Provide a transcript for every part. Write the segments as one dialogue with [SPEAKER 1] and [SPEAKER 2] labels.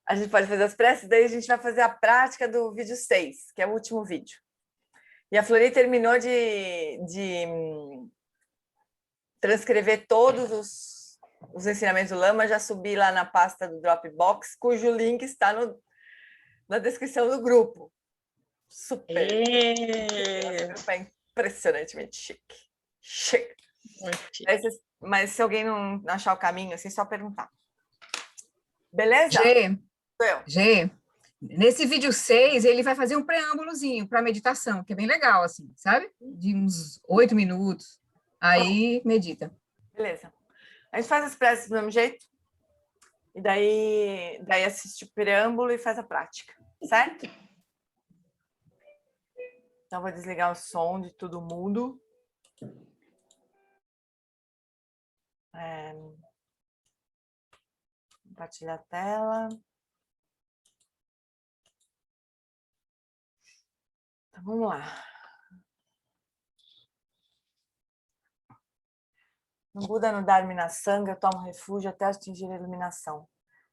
[SPEAKER 1] A gente pode fazer as preces, daí a gente vai fazer a prática do vídeo 6, que é o último vídeo. E a Flori terminou de transcrever todos os ensinamentos do Lama, já subi lá na pasta do Dropbox, cujo link está na descrição do grupo. Super! É impressionantemente chique. Chique. Mas se alguém não achar o caminho, assim, só perguntar. Beleza?
[SPEAKER 2] Gê, nesse vídeo 6, ele vai fazer um preâmbulozinho para meditação, que é bem legal, assim, sabe? De uns 8 minutos. Aí, medita.
[SPEAKER 1] Beleza. A gente faz as preces do mesmo jeito, e daí assiste o preâmbulo e faz a prática, certo? Então, vou desligar o som de todo mundo. Compartilhar a tela. Então, vamos lá. No Buda, no Dharma e na Sangha, eu tomo refúgio até atingir a iluminação.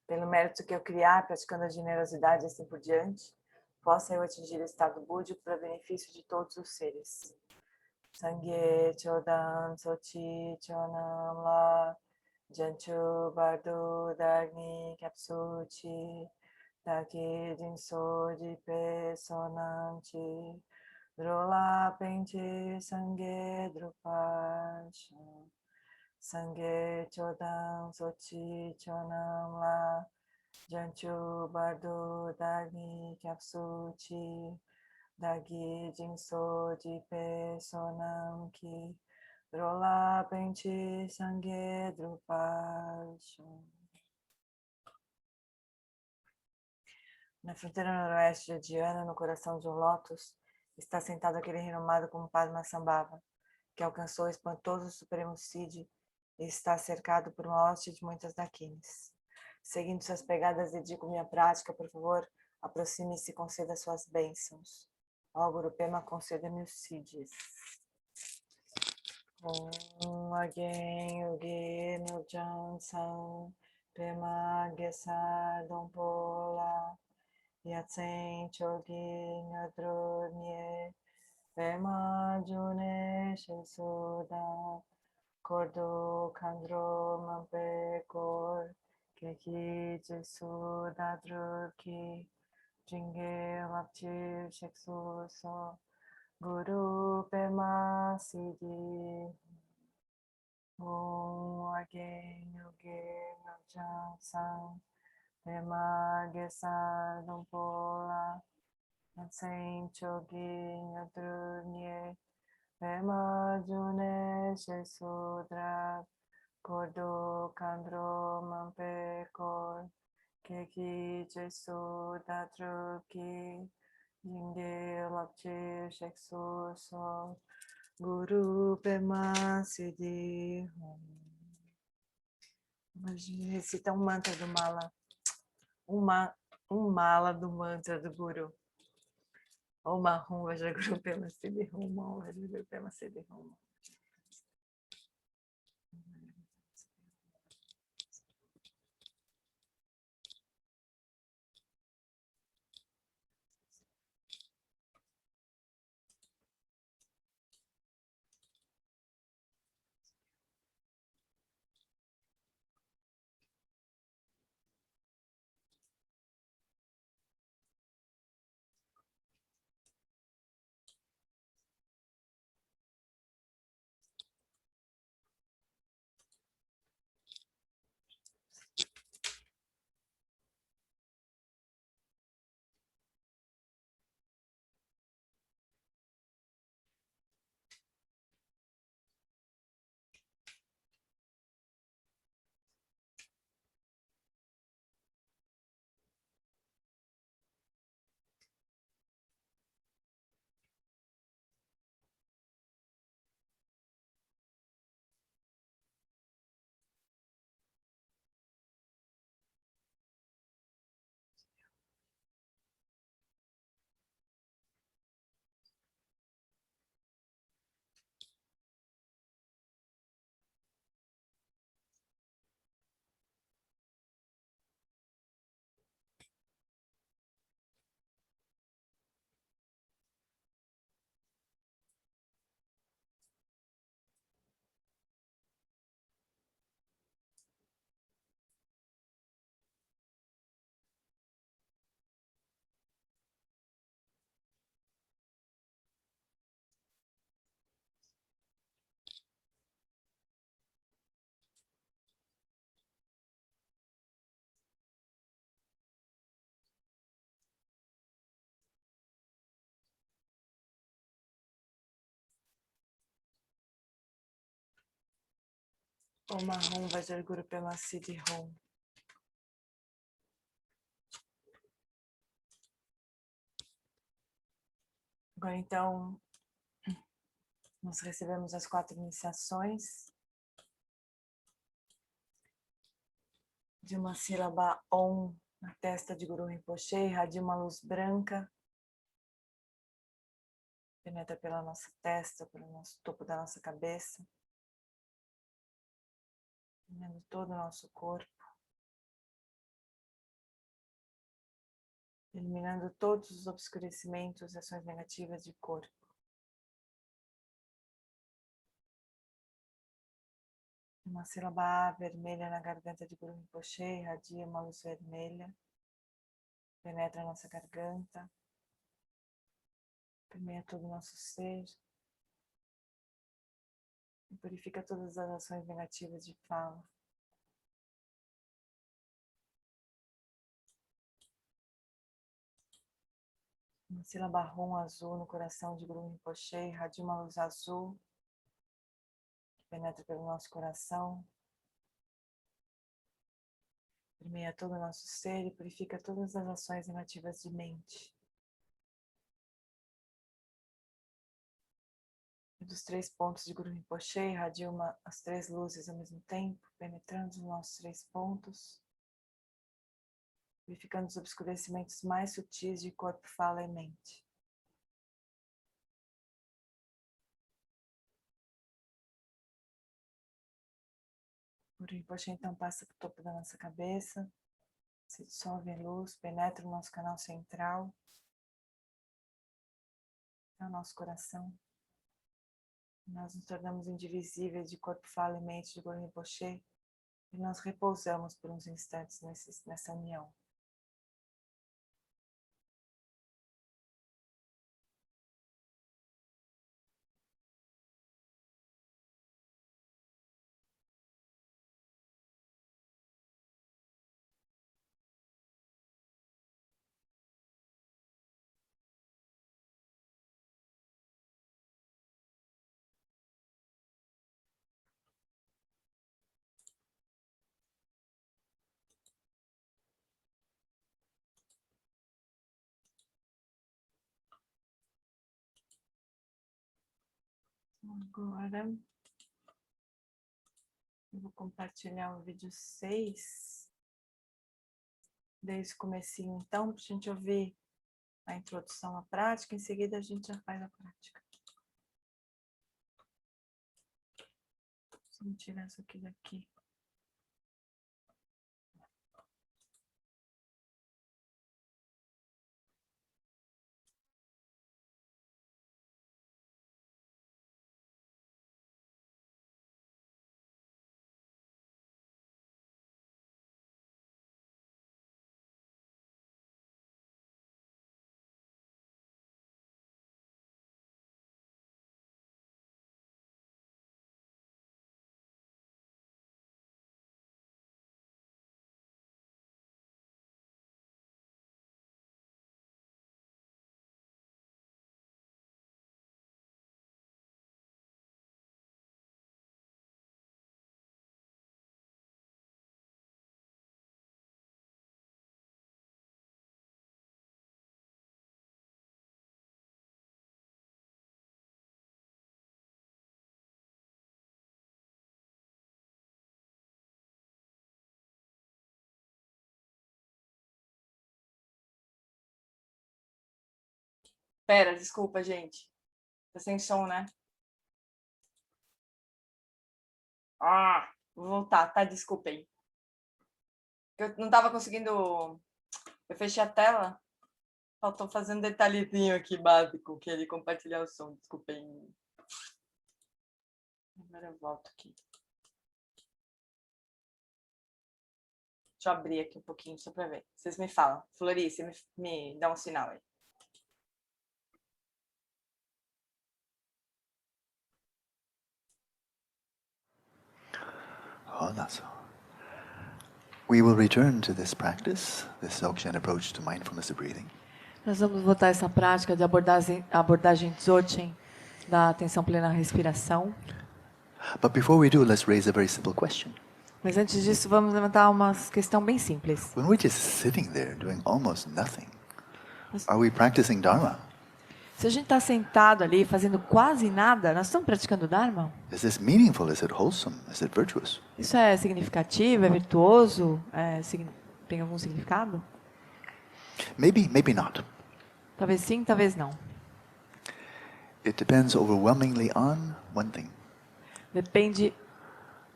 [SPEAKER 1] Pelo mérito que eu criar, praticando a generosidade e assim por diante, possa eu atingir o estado búdico para benefício de todos os seres. Sangye Chodan Sochi Chonam La Janchu Bardo Dagni Kapsuchi Daki Jinso Jipe Sonanchi Drola Penchi Sangye Drupasha Sangye Chodan Sochi Chonam La Janchu Bardo Dagni Kapsuchi Dagi Jinso Jipe Sonam Ki Drola Penchi Sangye Drupasha. Na fronteira noroeste de Adiana, no coração de um lótus, está sentado aquele renomado como Padmasambhava, que alcançou o espantoso supremo Siddhi e está cercado por uma hoste de muitas dakinis. Seguindo suas pegadas, dedico minha prática, por favor, aproxime-se e conceda suas bênçãos. Ó Guru Pema, conceda-me os Siddhis. Om Again Yogi Nurjan San Pema Gesar Dompola Yatsen Chogi Nyadronye Pema June Shesuda Kordo Kandro Mampe Kor Keki Jesuda Druki Jinge Lapchi Sheksu So Guru Pema Siddhi Om Again Yogi Nurjan San Pema Gesar Dompola Yatsen Chogi Nyadrunye Pema June Shesudra Kordo Kandro Mampe Kor Keki Jesu Datruki Jinge Lapchi Sheksu So Guru Pema Siddhi. Recita um mantra do mala. Um mala do mantra do Guru. Om Ahum Vajraguru Pema Siddhi Hum. Om Vajraguru Pema Siddhi Hum. Om Ahum Vajra Guru Pema Siddhi Hum. Agora, então, nós recebemos as 4 iniciações de uma sílaba Om na testa de Guru Rinpoche, irradia uma luz branca, penetra pela nossa testa, pelo nosso topo da nossa cabeça, iluminando todo o nosso corpo, eliminando todos os obscurecimentos e ações negativas de corpo. Uma sílaba A vermelha na garganta de Guru Rinpoche, irradia uma luz vermelha, penetra a nossa garganta, permeia todo o nosso ser e purifica todas as ações negativas de fala. Uma sílaba Rum azul no coração de Guru Rinpoche, irradia uma luz azul que penetra pelo nosso coração, permeia todo o nosso ser e purifica todas as ações negativas de mente. E dos 3 pontos de Guru Rinpoche, irradia as 3 luzes ao mesmo tempo, penetrando os nossos 3 pontos, purificando os obscurecimentos mais sutis de corpo, fala e mente. Guru Rinpoche então passa para o topo da nossa cabeça, se dissolve em luz, penetra o nosso canal central, até o nosso coração. Nós nos tornamos indivisíveis de corpo, fala e mente de Guru Rinpoche e nós repousamos por uns instantes nessa união. Agora, eu vou compartilhar o vídeo 6, desde o comecinho, então, para a gente ouvir a introdução à prática, em seguida a gente já faz a prática. Vamos tirar isso aqui daqui. Pera, desculpa, gente. Tá sem som, né? Vou voltar, tá? Desculpem. Eu não tava conseguindo... Eu fechei a tela. Faltou fazer um detalhezinho aqui básico, que ele compartilhar o som. Desculpem. Agora eu volto aqui. Deixa eu abrir aqui um pouquinho só para ver. Vocês me falam. Florice, me dá um sinal aí.
[SPEAKER 3] Hola. We will return to this practice, this Dzogchen approach to mindfulness of breathing.
[SPEAKER 4] Nós vamos voltar a essa prática de abordagem Dzogchen da atenção plena à respiração.
[SPEAKER 3] But before we do, let's raise a very simple question.
[SPEAKER 1] Mas antes disso, vamos levantar uma questão bem simples.
[SPEAKER 3] When we're just sitting there doing almost nothing, are we practicing Dharma?
[SPEAKER 1] Se a gente está sentado ali fazendo quase nada, nós estamos praticando Dharma?
[SPEAKER 3] Is this meaningful? Is it wholesome? Is it virtuous?
[SPEAKER 1] Isso é significativo? É virtuoso? Tem algum significado?
[SPEAKER 3] Maybe, maybe not.
[SPEAKER 1] Talvez sim, talvez não.
[SPEAKER 3] It depends overwhelmingly on one thing.
[SPEAKER 1] Depende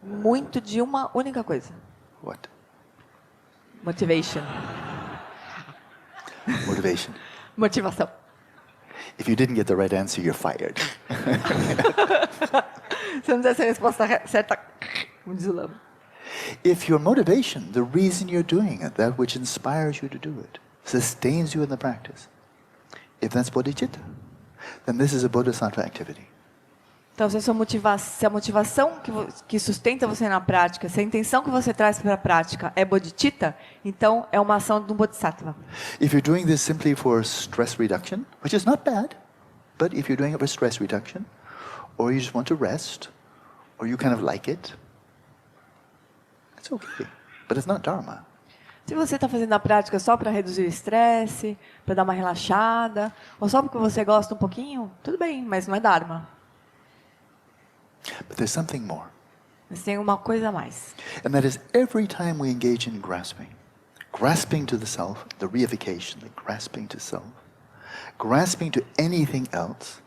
[SPEAKER 1] muito de uma única coisa.
[SPEAKER 3] What?
[SPEAKER 1] Motivation.
[SPEAKER 3] Motivation.
[SPEAKER 1] Motivação.
[SPEAKER 3] If you didn't get the right answer, you're fired.
[SPEAKER 1] Se não desse a resposta certa, um desulamo.
[SPEAKER 3] If your motivation, the reason you're doing it, that which inspires you to do it, sustains you in the practice, if that's bodhicitta, then this is a bodhisattva activity.
[SPEAKER 1] Então, se a motivação que sustenta você na prática, se a intenção que você traz para a prática é bodhicitta, então é uma ação de um bodhisattva.
[SPEAKER 3] If you're doing this simply for stress reduction, which is not bad, but if you're doing it for stress reduction, or you just want to rest, or you kind of like it, it's okay, but it's not dharma.
[SPEAKER 1] Se você está fazendo a prática só para reduzir o estresse, para dar uma relaxada, ou só porque você gosta um pouquinho, tudo bem, mas não é dharma.
[SPEAKER 3] But there's something more.
[SPEAKER 1] Mas tem uma coisa a mais.
[SPEAKER 3] And that is every time we engage in grasping, grasping to the self, the reification, the grasping to self, grasping to anything else,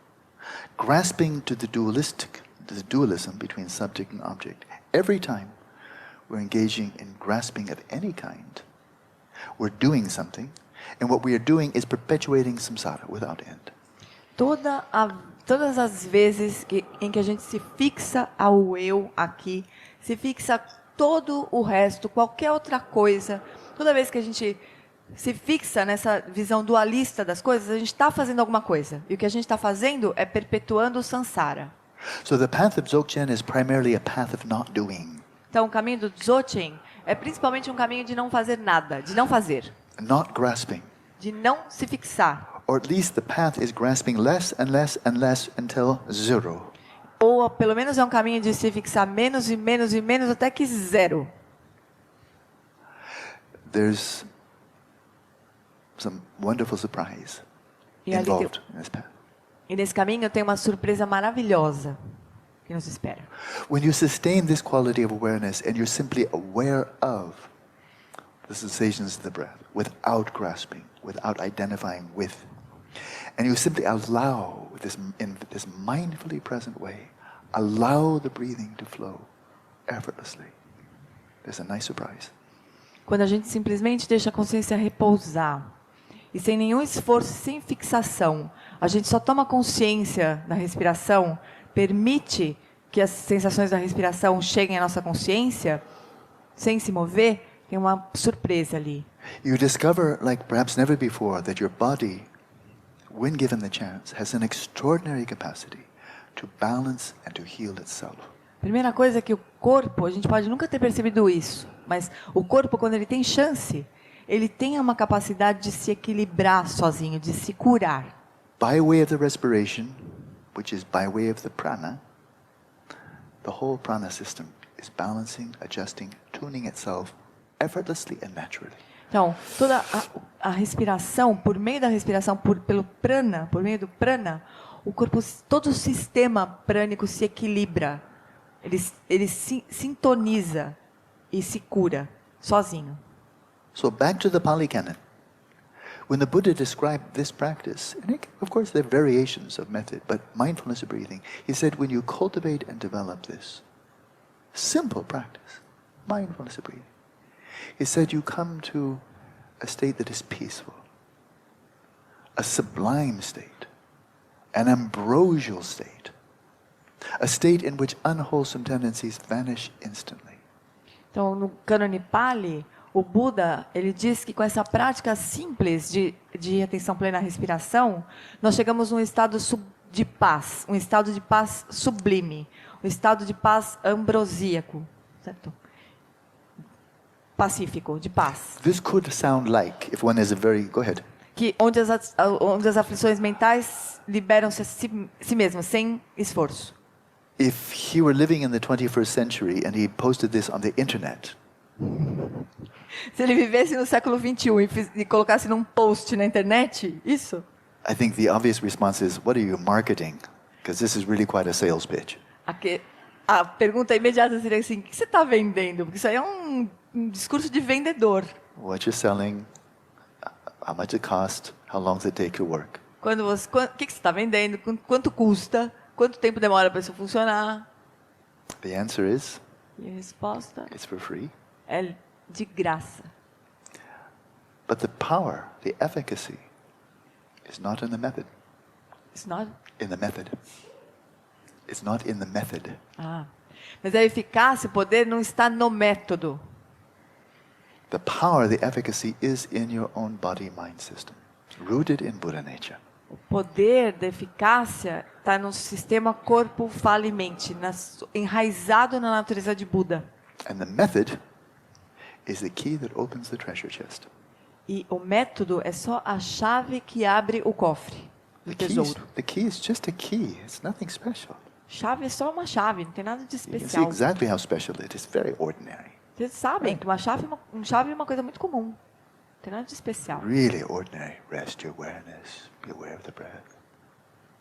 [SPEAKER 3] grasping to the dualism between subject and object, every time we're engaging in grasping of any kind, we're doing something, and what we are doing is perpetuating samsara without end.
[SPEAKER 1] Todas as vezes em que a gente se fixa ao eu aqui, se fixa todo o resto, qualquer outra coisa, toda vez que a gente se fixa nessa visão dualista das coisas, a gente está fazendo alguma coisa. E o que a gente está fazendo é perpetuando o samsara.
[SPEAKER 3] So the path of Dzogchen is primarily a path of not doing.
[SPEAKER 1] Então, o caminho do Dzogchen é principalmente um caminho de não fazer nada, de não fazer.
[SPEAKER 3] Not grasping.
[SPEAKER 1] De não se fixar.
[SPEAKER 3] Or at least the path is grasping less and less and less until zero.
[SPEAKER 1] Ou pelo menos é um caminho de se fixar menos e menos e menos até que zero.
[SPEAKER 3] There's some wonderful surprise
[SPEAKER 1] E ali
[SPEAKER 3] involved in this path.
[SPEAKER 1] E nesse caminho tem uma surpresa maravilhosa que nos espera.
[SPEAKER 3] When you sustain this quality of awareness and you're simply aware of the sensations of the breath without grasping, without identifying with, and you simply allow this in this mindfully present way, allow the breathing to flow effortlessly. There's a nice surprise.
[SPEAKER 1] Quando a gente simplesmente deixa a consciência repousar e sem nenhum esforço, sem fixação, a gente só toma consciência da respiração, permite que as sensações da respiração cheguem à nossa consciência, sem se mover, tem uma surpresa ali.
[SPEAKER 3] You discover, like perhaps never before, that your body, when given the chance, has an extraordinary capacity to balance and to heal itself.
[SPEAKER 1] Primeira coisa é que o corpo, a gente pode nunca ter percebido isso, mas o corpo, quando ele tem chance, ele tem uma capacidade de se equilibrar sozinho, de se curar.
[SPEAKER 3] By way of the respiration, which is by way of the prana, the whole prana system is balancing, adjusting, tuning itself effortlessly and naturally.
[SPEAKER 1] Então, toda a respiração, por meio da respiração, pelo prana, por meio do prana, o corpo, todo o sistema prânico se equilibra, ele se sintoniza e se cura sozinho.
[SPEAKER 3] So back to the Pali Canon. When the Buddha described this practice, and of course there are variations of method, but mindfulness of breathing, he said when you cultivate and develop this simple practice, mindfulness of breathing, he said you come to a state that is peaceful, a sublime state, an ambrosial state, a state in which unwholesome tendencies vanish instantly.
[SPEAKER 1] Então, no Cânone Pali, o Buda, ele diz que com essa prática simples de atenção plena à respiração, nós chegamos num estado de paz, um estado de paz sublime, um estado de paz ambrosíaco, certo? Pacífico, de paz.
[SPEAKER 3] This could sound like, if one is a very, go ahead.
[SPEAKER 1] Que onde as aflições mentais liberam-se a si mesmas, sem esforço.
[SPEAKER 3] If he were living in the 21st century and he posted this on the internet,
[SPEAKER 4] Se ele vivesse no século 21 e colocasse num post na internet, isso?
[SPEAKER 3] I think the obvious response is, what are you marketing? Because this is really quite a sales pitch.
[SPEAKER 4] A pergunta imediata seria assim, o que você está vendendo? Porque isso aí é um discurso de vendedor.
[SPEAKER 3] What you're selling, how much it costs, how long does it take to work?
[SPEAKER 4] O que você está vendendo? Quanto custa? Quanto tempo demora para isso funcionar?
[SPEAKER 3] The answer is,
[SPEAKER 4] E a resposta
[SPEAKER 3] it's for free.
[SPEAKER 4] é de graça.
[SPEAKER 3] But the power, the efficacy, is not in the method.
[SPEAKER 4] It's not...
[SPEAKER 3] In the method. It's not in the method.
[SPEAKER 4] Mas a eficácia, o poder não está no método.
[SPEAKER 3] The power, the efficacy is in your own body-mind system, rooted in Buddha nature.
[SPEAKER 4] O poder da eficácia está no sistema corpo, fala e mente, enraizado na natureza de Buda.
[SPEAKER 3] And the method is the key that opens the treasure chest.
[SPEAKER 4] E o método é só a chave que abre o cofre do tesouro.
[SPEAKER 3] The key is just a key. It's nothing special.
[SPEAKER 4] Chave é só uma chave, não tem nada de
[SPEAKER 3] You can see
[SPEAKER 4] especial.
[SPEAKER 3] exactly how special it is. It's very ordinary.
[SPEAKER 4] Vocês sabem que uma chave é uma coisa muito comum. Não tem nada de especial.
[SPEAKER 3] Really ordinary. Rest your awareness. Be aware of the breath.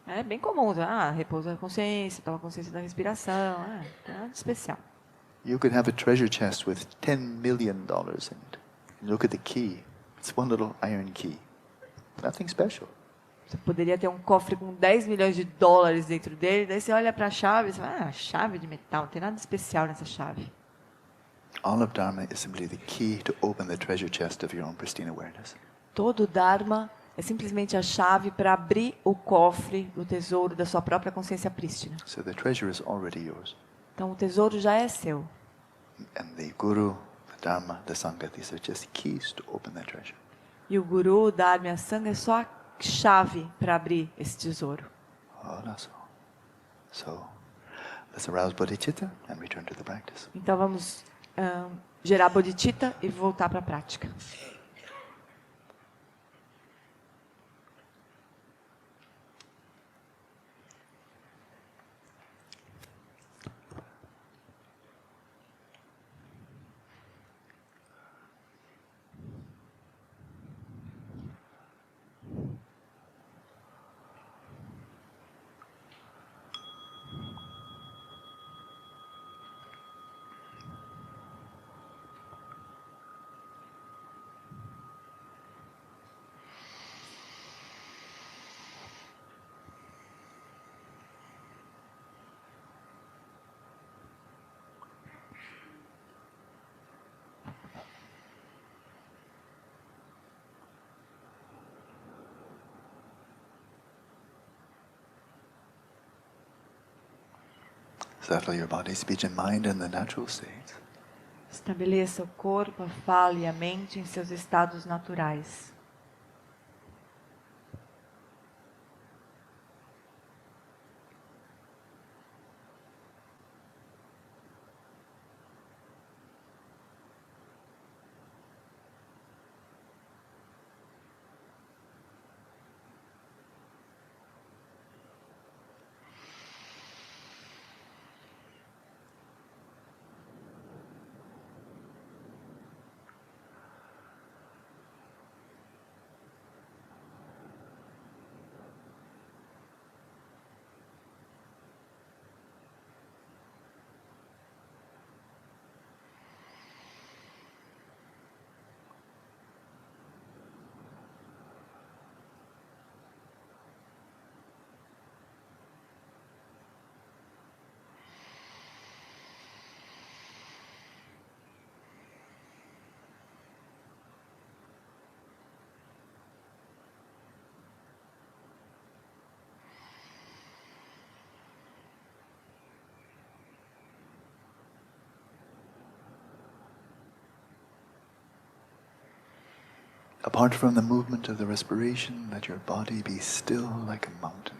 [SPEAKER 4] É bem comum. Repousa a consciência, toma consciência da respiração. Não tem nada de especial.
[SPEAKER 3] You could have a treasure chest with $10 million in it. And look at the key. It's one little iron key. Nothing special.
[SPEAKER 4] Você poderia ter um cofre com 10 milhões de dólares dentro dele, daí você olha para a chave e fala, chave de metal, não tem nada de especial nessa chave.
[SPEAKER 3] All of Dharma is simply the key to open the treasure chest of your own pristine awareness.
[SPEAKER 4] Todo Dharma é simplesmente a chave para abrir o cofre do tesouro da sua própria consciência prístina.
[SPEAKER 3] So the treasure is already yours.
[SPEAKER 4] Então o tesouro já é seu.
[SPEAKER 3] And the Guru, the Dharma, the Sangha, these are just keys to open that treasure.
[SPEAKER 4] E o Guru, o Dharma e a Sangha é só a chave para abrir esse tesouro.
[SPEAKER 3] So, let's arouse bodhicitta and return to the practice.
[SPEAKER 4] Então vamos gerar bodhicitta e voltar para a prática.
[SPEAKER 3] Settle your body, speech and mind in the natural state.
[SPEAKER 4] Estabeleça o corpo, a fala e a mente em seus estados naturais.
[SPEAKER 3] Apart from the movement of the respiration, let your body be still like a mountain.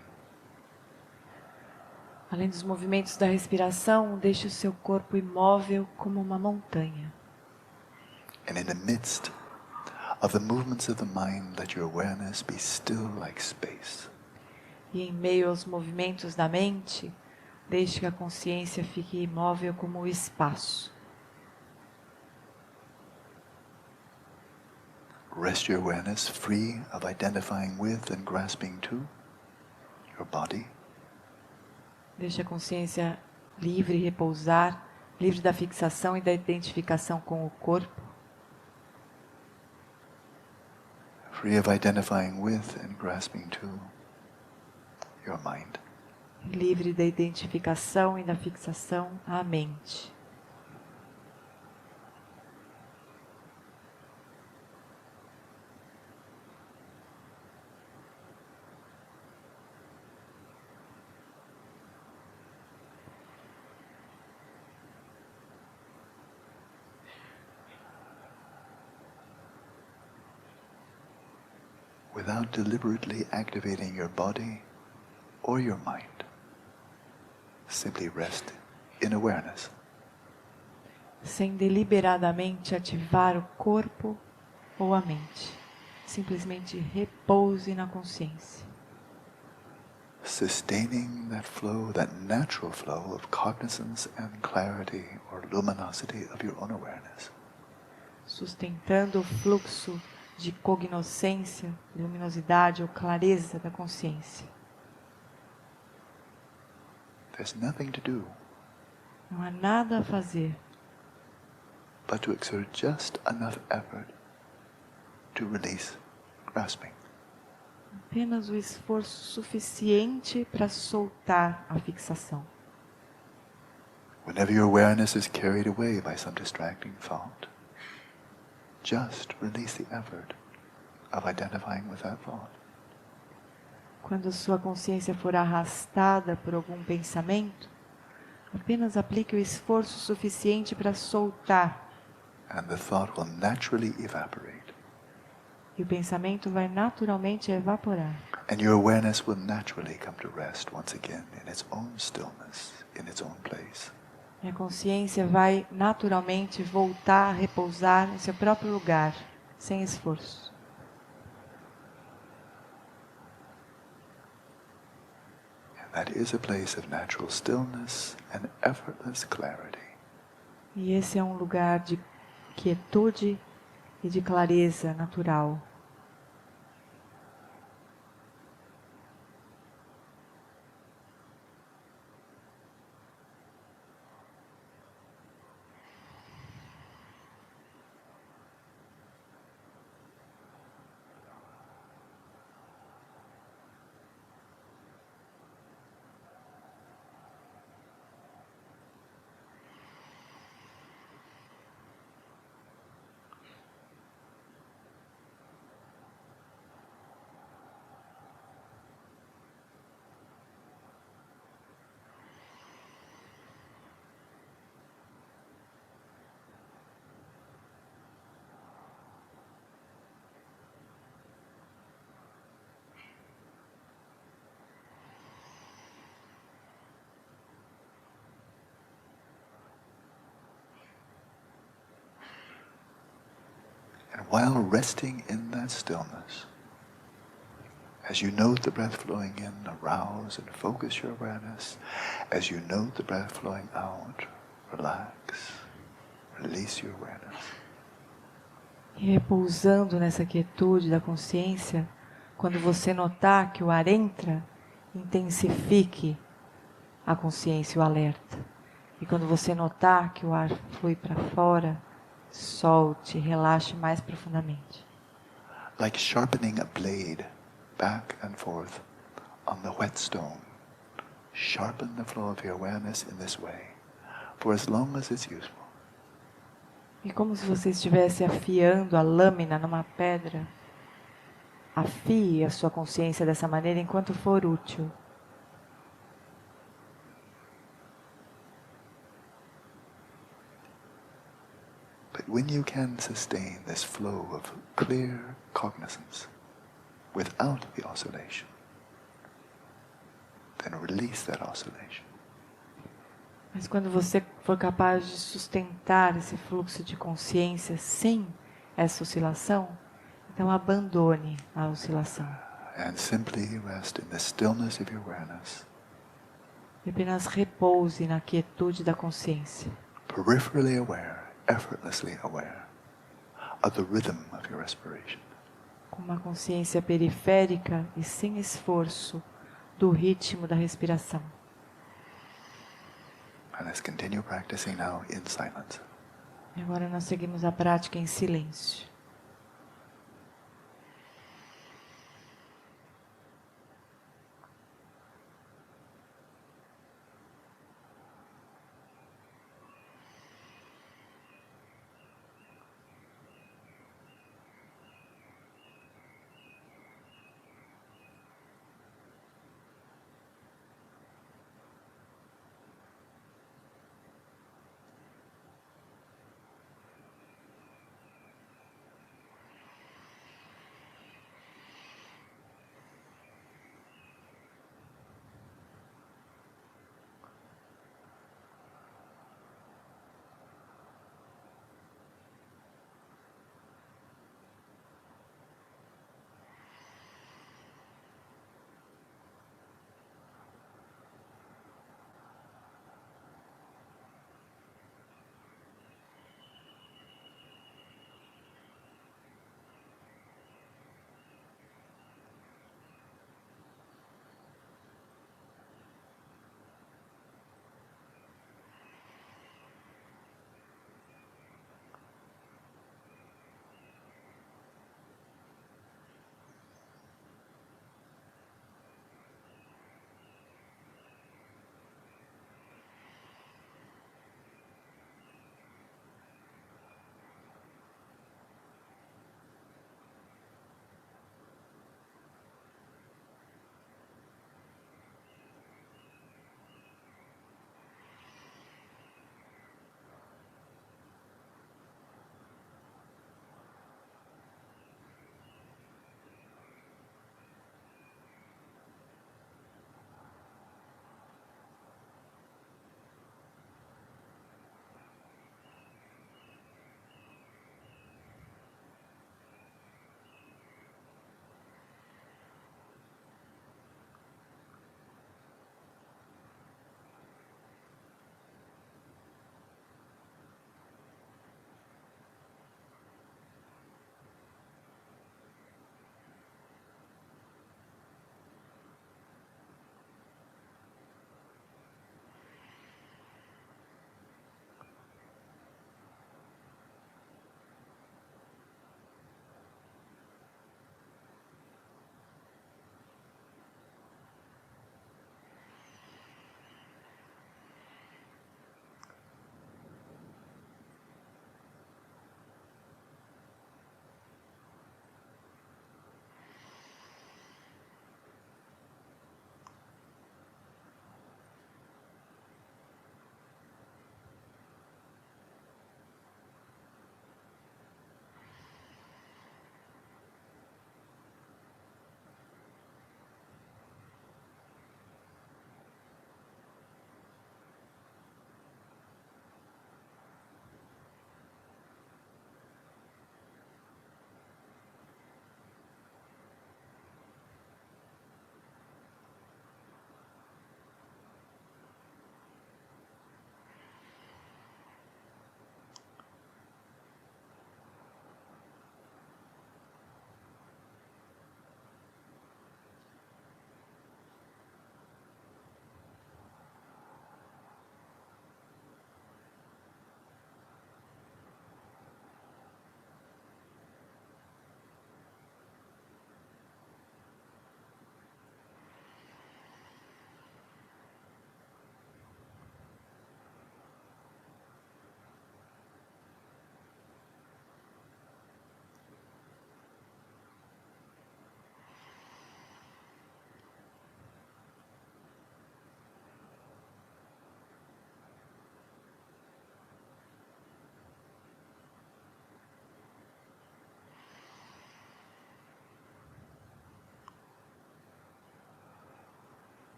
[SPEAKER 4] Além dos movimentos da respiração, deixe o seu corpo imóvel como uma montanha.
[SPEAKER 3] And in the midst of the movements of the mind, let your awareness be still like space.
[SPEAKER 4] E em meio aos movimentos da mente, Deixe que a consciência fique imóvel como o espaço.
[SPEAKER 3] Rest your awareness free of identifying with and grasping to your body.
[SPEAKER 4] Deixe a consciência livre repousar, livre da fixação e da identificação com o corpo.
[SPEAKER 3] Free of identifying with and grasping to your mind.
[SPEAKER 4] Livre da identificação e da fixação à mente.
[SPEAKER 3] Without deliberately activating your body or your mind. Simply rest in awareness.
[SPEAKER 4] Sem deliberadamente ativar o corpo ou a mente. Simplesmente repouse na consciência.
[SPEAKER 3] Sustaining that flow, that natural flow of cognizance and clarity or luminosity of your own awareness.
[SPEAKER 4] Sustentando o fluxo de cognoscência, luminosidade ou clareza da consciência.
[SPEAKER 3] There's nothing to do
[SPEAKER 4] Não há nada a fazer,
[SPEAKER 3] but to exert just enough effort to release grasping.
[SPEAKER 4] apenas o esforço suficiente para soltar a fixação.
[SPEAKER 3] Whenever your awareness is carried away by some distracting thought, just release the effort of identifying with that thought.
[SPEAKER 4] Quando a sua consciência for arrastada por algum pensamento, apenas aplique o esforço suficiente para soltar.
[SPEAKER 3] And the thought will naturally evaporate.
[SPEAKER 4] E o pensamento vai naturalmente evaporar.
[SPEAKER 3] And your awareness will naturally come to rest once again in its own stillness, in its own place.
[SPEAKER 4] E a consciência vai naturalmente voltar a repousar em seu próprio lugar, sem esforço.
[SPEAKER 3] That is a place of natural stillness and effortless clarity.
[SPEAKER 4] E esse é um lugar de quietude e de clareza natural.
[SPEAKER 3] And while resting in that stillness, as you note the breath flowing in, arouse and focus your awareness. As you note the breath flowing out, relax, release your awareness.
[SPEAKER 4] E repousando nessa quietude da consciência, quando você notar que o ar entra, intensifique a consciência, o alerta. E quando você notar que o ar flui para fora, solte, relaxe mais profundamente.
[SPEAKER 3] Like sharpening a blade back and forth on the whetstone. Sharpen the flow of your awareness in this way for as long as it's useful.
[SPEAKER 4] E como se você estivesse afiando a lâmina numa pedra, afie a sua consciência dessa maneira enquanto for útil.
[SPEAKER 3] But when you can sustain this flow of clear cognizance without the oscillation, then release that oscillation.
[SPEAKER 4] Mas quando você for capaz de sustentar esse fluxo de consciência sem essa oscilação, então abandone a oscilação.
[SPEAKER 3] And simply rest in the stillness of your awareness
[SPEAKER 4] E apenas repouse na quietude da consciência.
[SPEAKER 3] Peripherally aware, effortlessly aware of the rhythm of your respiration.
[SPEAKER 4] Com uma consciência periférica e sem esforço do ritmo da respiração.
[SPEAKER 3] And let's continue practicing now in silence.
[SPEAKER 4] E agora nós seguimos a prática em silêncio.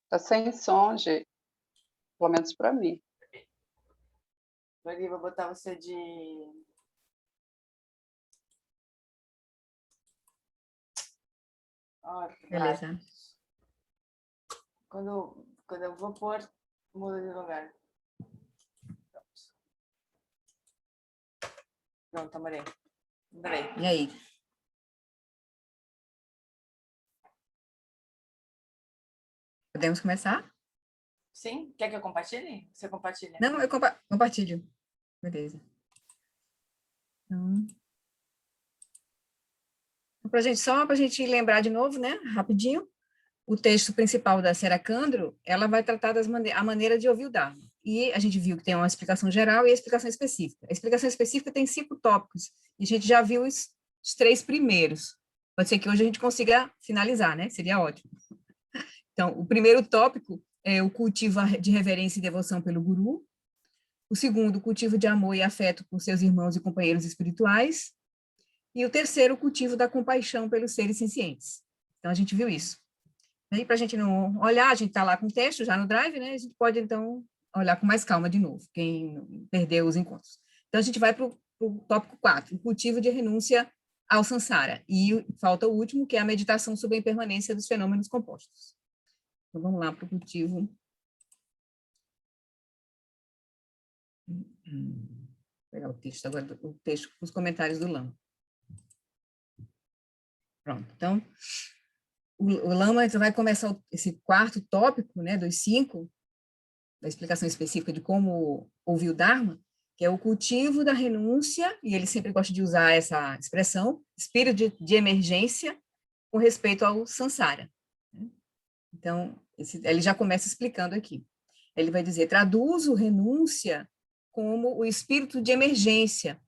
[SPEAKER 5] Tá sem som, Gê. Pelo menos para mim.
[SPEAKER 1] Lori, vou botar você de...
[SPEAKER 2] Beleza.
[SPEAKER 1] Quando eu vou pôr, muda de lugar. Pronto, amorei. Adorei.
[SPEAKER 2] E aí? Podemos começar?
[SPEAKER 1] Sim? Quer que eu compartilhe? Você compartilha?
[SPEAKER 2] Não, eu compartilho. Beleza. Então, só para a gente lembrar de novo, né? Rapidinho. O texto principal da Seracandro, ela vai tratar a maneira de ouvir o Dharma. E a gente viu que tem uma explicação geral e a explicação específica. A explicação específica tem 5 tópicos, e a gente já viu os 3 primeiros. Pode ser que hoje a gente consiga finalizar, né? Seria ótimo. Então, o primeiro tópico é o cultivo de reverência e devoção pelo Guru. O segundo, o cultivo de amor e afeto por seus irmãos e companheiros espirituais. E o terceiro, o cultivo da compaixão pelos seres sencientes. Então, a gente viu isso. E para a gente não olhar, a gente está lá com o texto já no Drive, né? A gente pode, então, olhar com mais calma de novo, quem perdeu os encontros. Então, a gente vai para o tópico 4, o cultivo de renúncia ao samsara. E falta o último, que é a meditação sobre a impermanência dos fenômenos compostos. Então, vamos lá para o cultivo. Vou pegar o texto agora, o texto com os comentários do Lama. Pronto, então... O Lama vai começar esse quarto tópico, né, dos 5, da explicação específica de como ouvir o Dharma, que é o cultivo da renúncia, e ele sempre gosta de usar essa expressão, espírito de emergência, com respeito ao samsara. Então, ele já começa explicando aqui. Ele vai dizer, traduzo renúncia como o espírito de emergência.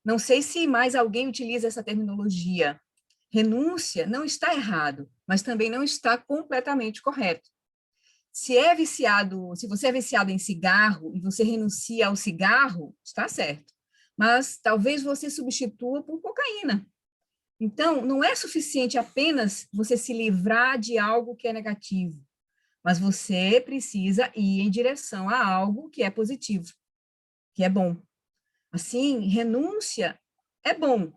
[SPEAKER 2] Não sei se mais alguém utiliza essa terminologia. Renúncia não está errado, mas também não está completamente correto. Se você é viciado em cigarro e você renuncia ao cigarro, está certo. Mas talvez você substitua por cocaína. Então, não é suficiente apenas você se livrar de algo que é negativo, mas você precisa ir em direção a algo que é positivo, que é bom. Assim, renúncia é bom,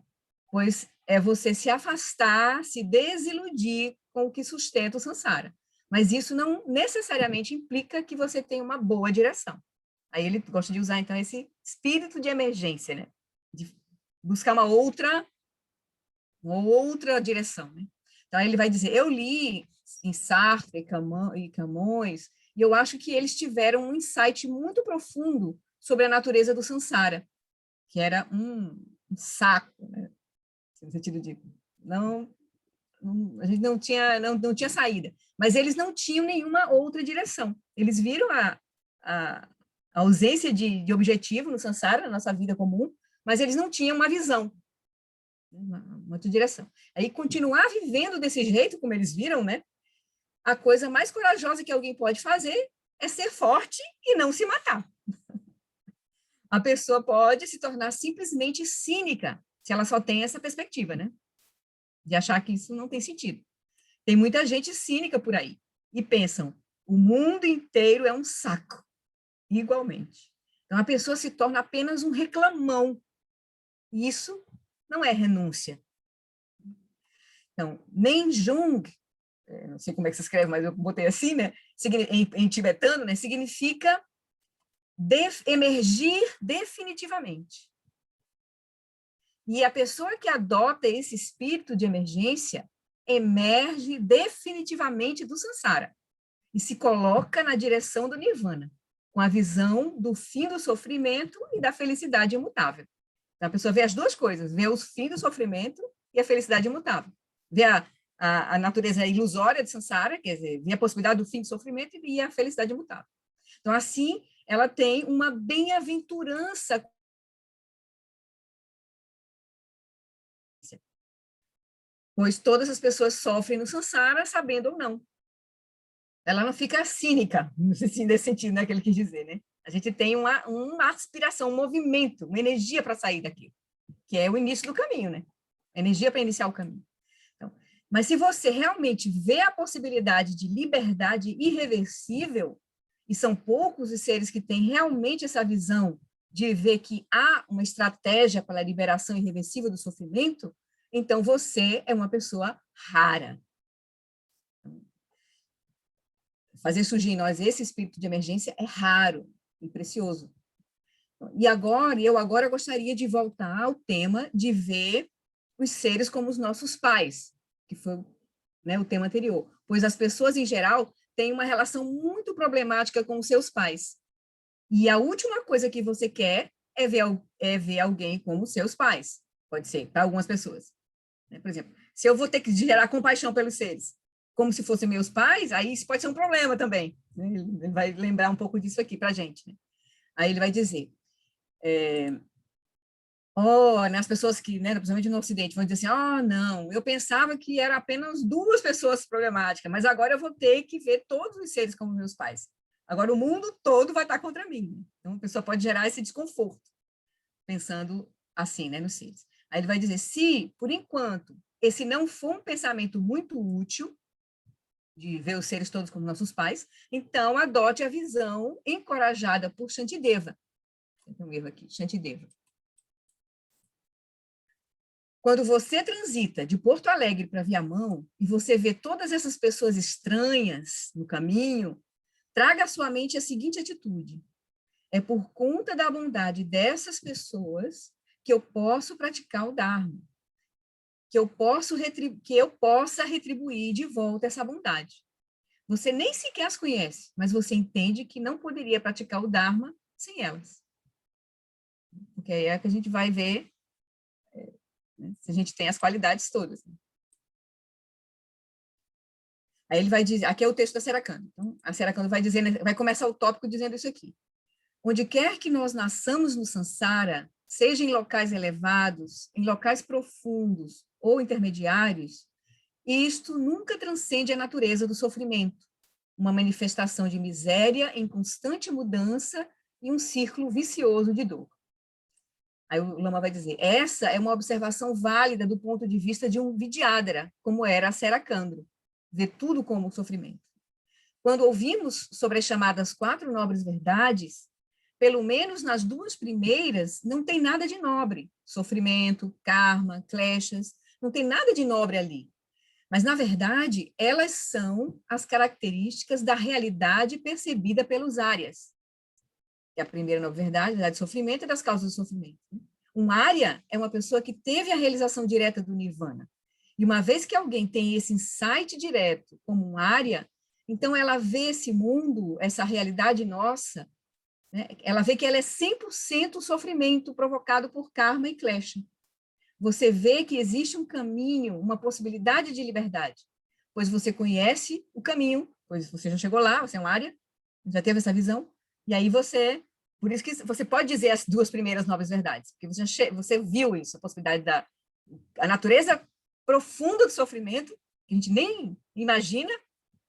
[SPEAKER 2] pois é você se afastar, se desiludir com o que sustenta o samsara. Mas isso não necessariamente implica que você tenha uma boa direção. Aí ele gosta de usar, então, esse espírito de emergência, né? De buscar uma outra direção, né? Então, ele vai dizer, eu li em Sartre e Camões, e eu acho que eles tiveram um insight muito profundo sobre a natureza do samsara, que era um saco, né? No sentido de a gente não tinha saída, mas eles não tinham nenhuma outra direção. Eles viram a ausência de objetivo no samsara, na nossa vida comum, mas eles não tinham uma visão, uma outra direção. Aí continuar vivendo desse jeito, como eles viram, né? A coisa mais corajosa que alguém pode fazer é ser forte e não se matar. A pessoa pode se tornar simplesmente cínica se ela só tem essa perspectiva, né? De achar que isso não tem sentido. Tem muita gente cínica por aí e pensam, o mundo inteiro é um saco, igualmente. Então, a pessoa se torna apenas um reclamão. Isso não é renúncia. Então, Nenjung, não sei como é que se escreve, mas eu botei assim, né? Em tibetano, né? Significa emergir definitivamente. E a pessoa que adota esse espírito de emergência emerge definitivamente do samsara e se coloca na direção do nirvana, com a visão do fim do sofrimento e da felicidade imutável. Então, a pessoa vê as duas coisas, vê o fim do sofrimento e a felicidade imutável. Vê a natureza ilusória de samsara, quer dizer, vê a possibilidade do fim do sofrimento e a felicidade imutável. Então, assim, ela tem uma bem-aventurança pois todas as pessoas sofrem no samsara, sabendo ou não. Ela não fica cínica, nesse sentido, né, que ele quis dizer, né? A gente tem uma aspiração, um movimento, uma energia para sair daquilo, que é o início do caminho, né? Energia para iniciar o caminho. Então, Mas se você realmente vê a possibilidade de liberdade irreversível, e são poucos os seres que têm realmente essa visão de ver que há uma estratégia para a liberação irreversível do sofrimento, então você é uma pessoa rara. Fazer surgir em nós esse espírito de emergência é raro e precioso. E eu agora gostaria de voltar ao tema de ver os seres como os nossos pais, que foi, né, o tema anterior, pois as pessoas, em geral, têm uma relação muito problemática com os seus pais. E a última coisa que você quer é ver alguém como os seus pais. Pode ser, para algumas pessoas. Por exemplo, se eu vou ter que gerar compaixão pelos seres, como se fossem meus pais, aí isso pode ser um problema também. Ele vai lembrar um pouco disso aqui para a gente. Né? Aí ele vai dizer, as pessoas que, né, principalmente no Ocidente, vão dizer assim, não, eu pensava que eram apenas 2 pessoas problemáticas, mas agora eu vou ter que ver todos os seres como meus pais. Agora o mundo todo vai estar contra mim. Então, a pessoa pode gerar esse desconforto, pensando assim, né, nos seres. Aí ele vai dizer, se, por enquanto, esse não for um pensamento muito útil, de ver os seres todos como nossos pais, então adote a visão encorajada por Shantideva. Tem um erro aqui, Shantideva. Quando você transita de Porto Alegre para Viamão e você vê todas essas pessoas estranhas no caminho, traga à sua mente a seguinte atitude: é por conta da bondade dessas pessoas que eu posso praticar o Dharma, que eu possa retribuir de volta essa bondade. Você nem sequer as conhece, mas você entende que não poderia praticar o Dharma sem elas. Porque aí é que a gente vai ver se a gente tem as qualidades todas. Aí ele vai dizer, aqui é o texto da Serakanda. Então, a Serakanda vai começar o tópico dizendo isso aqui. Onde quer que nós nasçamos no Sansara, seja em locais elevados, em locais profundos ou intermediários, isto nunca transcende a natureza do sofrimento, uma manifestação de miséria em constante mudança e um círculo vicioso de dor. Aí o Lama vai dizer, essa é uma observação válida do ponto de vista de um Vidyadhara, como era a Serakandra, ver tudo como sofrimento. Quando ouvimos sobre as chamadas 4 nobres verdades, pelo menos nas 2 primeiras, não tem nada de nobre. Sofrimento, karma, kleshas, não tem nada de nobre ali. Mas, na verdade, elas são as características da realidade percebida pelos árias. Que é a primeira nobre verdade, a verdade do sofrimento e das causas do sofrimento. Um ária é uma pessoa que teve a realização direta do nirvana. E uma vez que alguém tem esse insight direto como um ária, então ela vê esse mundo, essa realidade nossa, né? Ela vê que ela é 100% sofrimento provocado por karma e klesha. Você vê que existe um caminho, uma possibilidade de liberdade, pois você conhece o caminho, pois você já chegou lá, você é um área, já teve essa visão, e aí por isso que você pode dizer as 2 primeiras nobres verdades, porque você viu isso, a possibilidade a natureza profunda do sofrimento, que a gente nem imagina,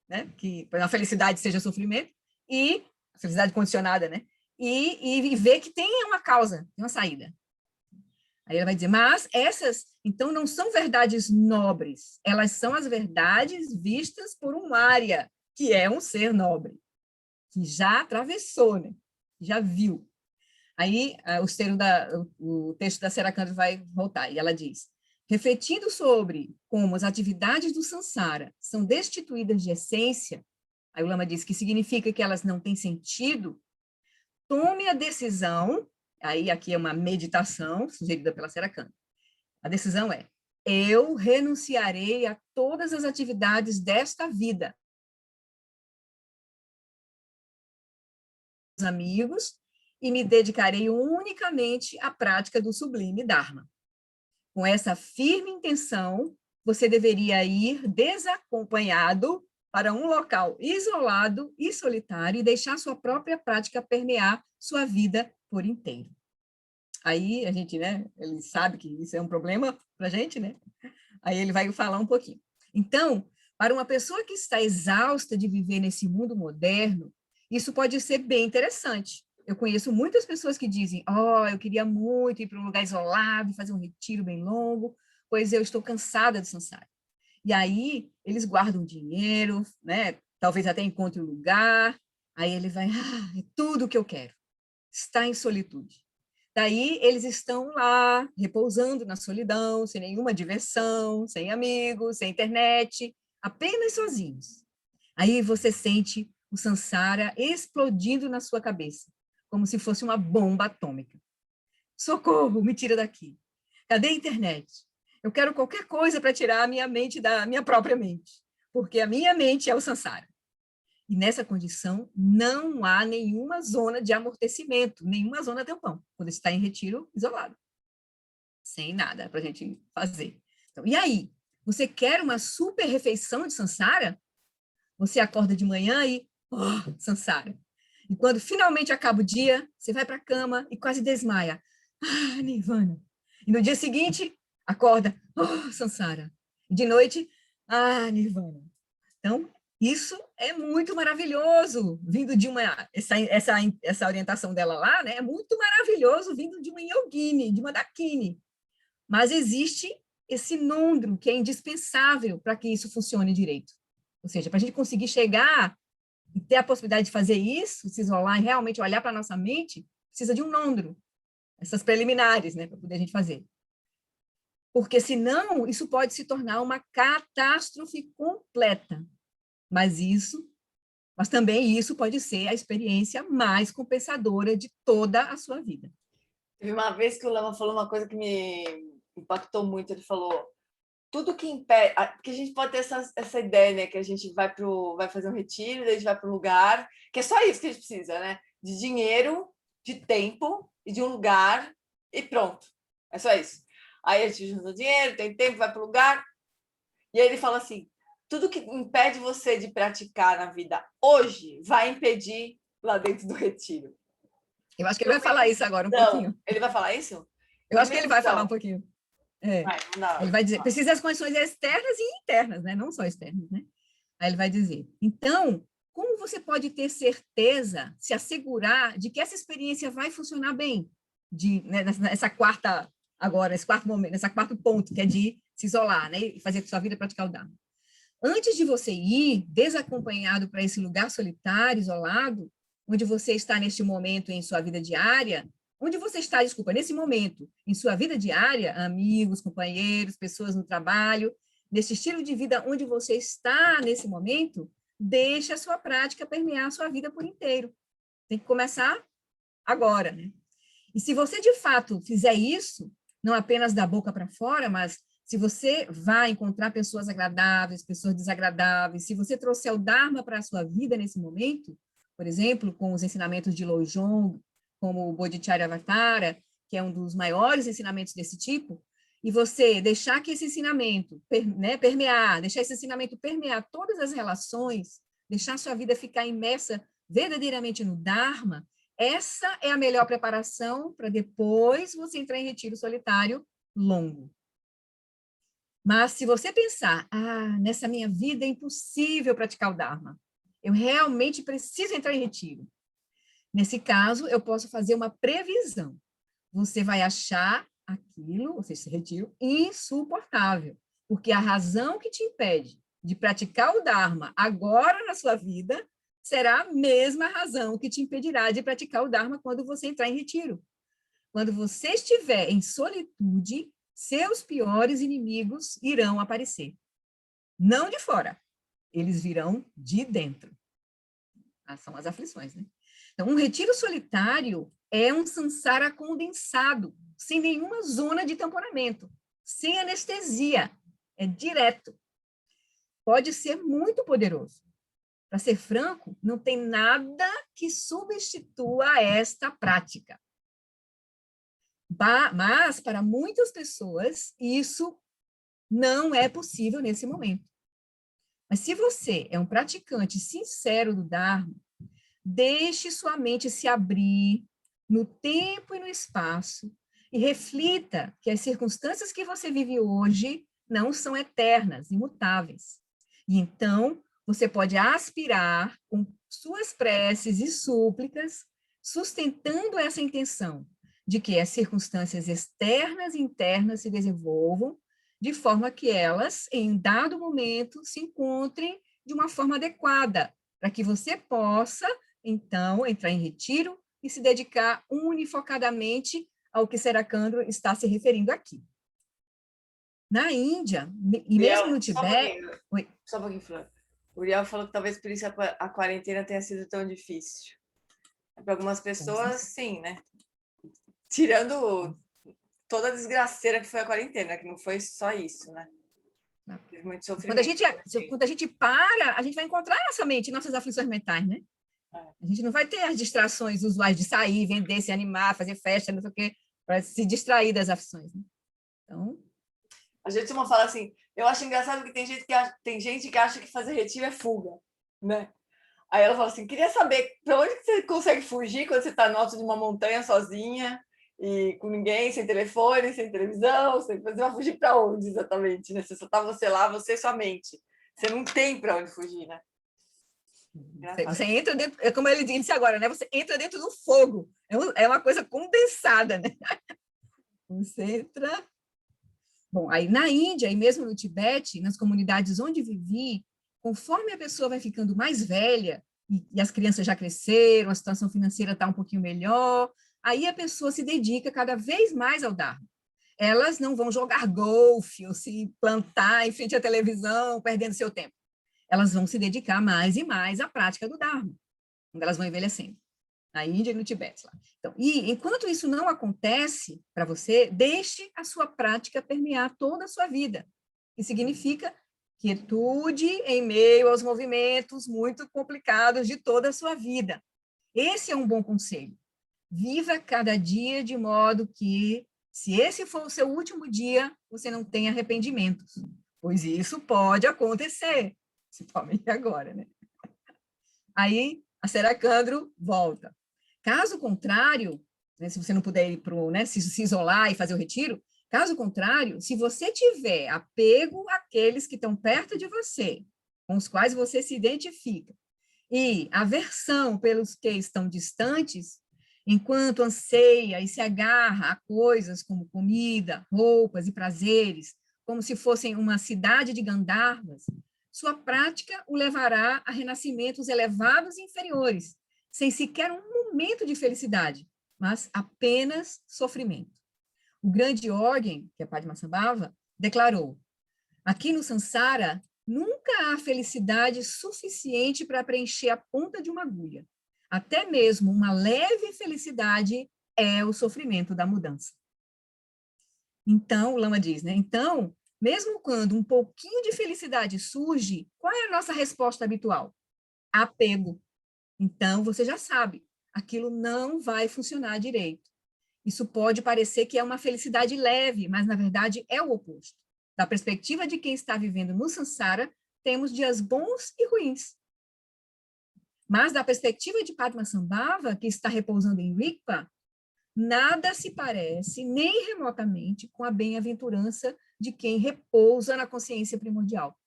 [SPEAKER 2] né, que a felicidade seja sofrimento, e a felicidade condicionada, né, e ver que tem uma causa, tem uma saída. Aí ele vai dizer, mas essas, então, não são verdades nobres, elas são as verdades vistas por um ária, que é um ser nobre, que já atravessou, né? Já viu. Aí o texto da Serakanda vai voltar, e ela diz, refletindo sobre como as atividades do Sansara são destituídas de essência, aí o Lama diz que significa que elas não têm sentido, tome a decisão, aí aqui é uma meditação sugerida pela Serakanda. A decisão é, eu renunciarei a todas as atividades desta vida. Amigos, e me dedicarei unicamente à prática do sublime Dharma. Com essa firme intenção, você deveria ir desacompanhado para um local isolado e solitário e deixar sua própria prática permear sua vida por inteiro. Aí a gente, né, ele sabe que isso é um problema para a gente, né? Aí ele vai falar um pouquinho. Então, para uma pessoa que está exausta de viver nesse mundo moderno, isso pode ser bem interessante. Eu conheço muitas pessoas que dizem, eu queria muito ir para um lugar isolado, fazer um retiro bem longo, pois eu estou cansada de samsara. E aí eles guardam dinheiro, né? Talvez até encontre um lugar, aí ele vai, é tudo o que eu quero, está em solitude. Daí eles estão lá, repousando na solidão, sem nenhuma diversão, sem amigos, sem internet, apenas sozinhos. Aí você sente o samsara explodindo na sua cabeça, como se fosse uma bomba atômica. Socorro, me tira daqui. Cadê a internet? Eu quero qualquer coisa para tirar a minha mente da minha própria mente, porque a minha mente é o samsara. E nessa condição, não há nenhuma zona de amortecimento, nenhuma zona tampão, quando está em retiro isolado. Sem nada para a gente fazer. Então, e aí? Você quer uma super refeição de samsara? Você acorda de manhã e, samsara. E quando finalmente acaba o dia, você vai para a cama e quase desmaia. Nirvana. E no dia seguinte, acorda, samsara. E de noite, nirvana. Então, isso é muito maravilhoso, vindo de uma, essa orientação dela lá, né? É muito maravilhoso vindo de uma yogini, de uma dakini. Mas existe esse nondro que é indispensável para que isso funcione direito. Ou seja, para a gente conseguir chegar e ter a possibilidade de fazer isso, se isolar e realmente olhar para a nossa mente, precisa de um nondro, essas preliminares, né, para poder a gente fazer. Porque senão isso pode se tornar uma catástrofe completa. Mas também isso pode ser a experiência mais compensadora de toda a sua vida.
[SPEAKER 1] Teve uma vez que o Lama falou uma coisa que me impactou muito. Ele falou, tudo que impede... Porque a gente pode ter essa ideia, né? Que a gente vai fazer um retiro, daí a gente vai para um lugar, que é só isso que a gente precisa, né? De dinheiro, de tempo e de um lugar e pronto. É só isso. Aí a gente junta dinheiro, tem tempo, vai para o lugar. E aí ele fala assim, tudo que impede você de praticar na vida hoje vai impedir lá dentro do retiro.
[SPEAKER 2] Eu acho que ele vai falar isso agora um pouquinho.
[SPEAKER 1] Ele vai falar isso?
[SPEAKER 2] Eu acho que ele vai falar um pouquinho. Ele vai dizer, precisa das condições externas e internas, né? Não só externas, né? Aí ele vai dizer, então, como você pode ter certeza, se assegurar de que essa experiência vai funcionar bem? Nesse quarto momento, nesse quarto ponto, que é de se isolar, né? E fazer sua vida praticar o Dharma. Antes de você ir desacompanhado para esse lugar solitário, isolado, onde você está neste momento em sua vida diária, nesse momento, em sua vida diária, amigos, companheiros, pessoas no trabalho, nesse estilo de vida onde você está nesse momento, deixe a sua prática permear a sua vida por inteiro. Tem que começar agora, né? E se você, de fato, fizer isso, não apenas da boca para fora, mas se você vai encontrar pessoas agradáveis, pessoas desagradáveis, se você trouxer o Dharma para a sua vida nesse momento, por exemplo, com os ensinamentos de Lojong, como o Bodhicharyavatara, que é um dos maiores ensinamentos desse tipo, e você deixar que esse ensinamento deixar esse ensinamento permear todas as relações, deixar a sua vida ficar imersa verdadeiramente no Dharma, essa é a melhor preparação para depois você entrar em retiro solitário longo. Mas se você pensar, nessa minha vida é impossível praticar o Dharma, eu realmente preciso entrar em retiro. Nesse caso, eu posso fazer uma previsão. Você vai achar aquilo, ou seja, esse retiro, insuportável, porque a razão que te impede de praticar o Dharma agora na sua vida será a mesma razão que te impedirá de praticar o Dharma quando você entrar em retiro. Quando você estiver em solitude, seus piores inimigos irão aparecer. Não de fora, eles virão de dentro. São as aflições, né? Então, um retiro solitário é um samsara condensado, sem nenhuma zona de tamponamento, sem anestesia, é direto. Pode ser muito poderoso. Para ser franco, não tem nada que substitua esta prática. Mas, para muitas pessoas, isso não é possível nesse momento. Mas se você é um praticante sincero do Dharma, deixe sua mente se abrir no tempo e no espaço e reflita que as circunstâncias que você vive hoje não são eternas, imutáveis. E então, você pode aspirar com suas preces e súplicas, sustentando essa intenção de que as circunstâncias externas e internas se desenvolvam de forma que elas, em dado momento, se encontrem de uma forma adequada, para que você possa, então, entrar em retiro e se dedicar unifocadamente ao que Sarakandro está se referindo aqui. Na Índia, e mesmo no Tibete...
[SPEAKER 1] Só um pouquinho, Flor. O Uriel falou que talvez por isso a quarentena tenha sido tão difícil. Para algumas pessoas, sim, né? Tirando toda a desgraceira que foi a quarentena, que não foi só isso, né? Teve muito sofrimento.
[SPEAKER 2] Quando a gente para, a gente vai encontrar nossa mente, nossas aflições mentais, né? A gente não vai ter as distrações usuais de sair, vender, se animar, fazer festa, não sei o quê, para se distrair das aflições. Né? Então...
[SPEAKER 1] A gente uma fala assim, eu acho engraçado que tem gente que acha que fazer retiro é fuga, né? Aí ela fala assim, queria saber para onde que você consegue fugir quando você está no alto de uma montanha sozinha e com ninguém, sem telefone, sem televisão, você vai fugir para onde exatamente, né? Você só tá você lá, você e sua mente. Você não tem para onde fugir, né?
[SPEAKER 2] Você entra dentro, é como ele disse agora, né? Você entra dentro do fogo. É uma coisa condensada, né? Você entra... Bom, aí na Índia e mesmo no Tibete, nas comunidades onde vivi, conforme a pessoa vai ficando mais velha, e as crianças já cresceram, a situação financeira está um pouquinho melhor, aí a pessoa se dedica cada vez mais ao Dharma. Elas não vão jogar golfe ou se plantar em frente à televisão, perdendo seu tempo. Elas vão se dedicar mais e mais à prática do Dharma, quando elas vão envelhecendo. Na Índia e no Tibete. Lá. Então, e enquanto isso não acontece para você, deixe a sua prática permear toda a sua vida, que significa quietude em meio aos movimentos muito complicados de toda a sua vida. Esse é um bom conselho. Viva cada dia de modo que, se esse for o seu último dia, você não tenha arrependimentos, pois isso pode acontecer, principalmente agora, né? Aí, a Sarakandro volta. Caso contrário, né, se você não puder ir para né, se isolar e fazer o retiro, caso contrário, se você tiver apego àqueles que estão perto de você, com os quais você se identifica, e aversão pelos que estão distantes, enquanto anseia e se agarra a coisas como comida, roupas e prazeres, como se fossem uma cidade de Gandharvas, sua prática o levará a renascimentos elevados e inferiores, sem sequer um momento de felicidade, mas apenas sofrimento. O grande Orgen, que é Padmasambhava, declarou: aqui no Sansara, nunca há felicidade suficiente para preencher a ponta de uma agulha. Até mesmo uma leve felicidade é o sofrimento da mudança. Então, o Lama diz, né? Então, mesmo quando um pouquinho de felicidade surge, qual é a nossa resposta habitual? Apego. Então, você já sabe, aquilo não vai funcionar direito. Isso pode parecer que é uma felicidade leve, mas, na verdade, é o oposto. Da perspectiva de quem está vivendo no Sansara, temos dias bons e ruins. Mas, da perspectiva de Padmasambhava, que está repousando em Rigpa, nada se parece, nem remotamente, com a bem-aventurança de quem repousa na consciência primordial.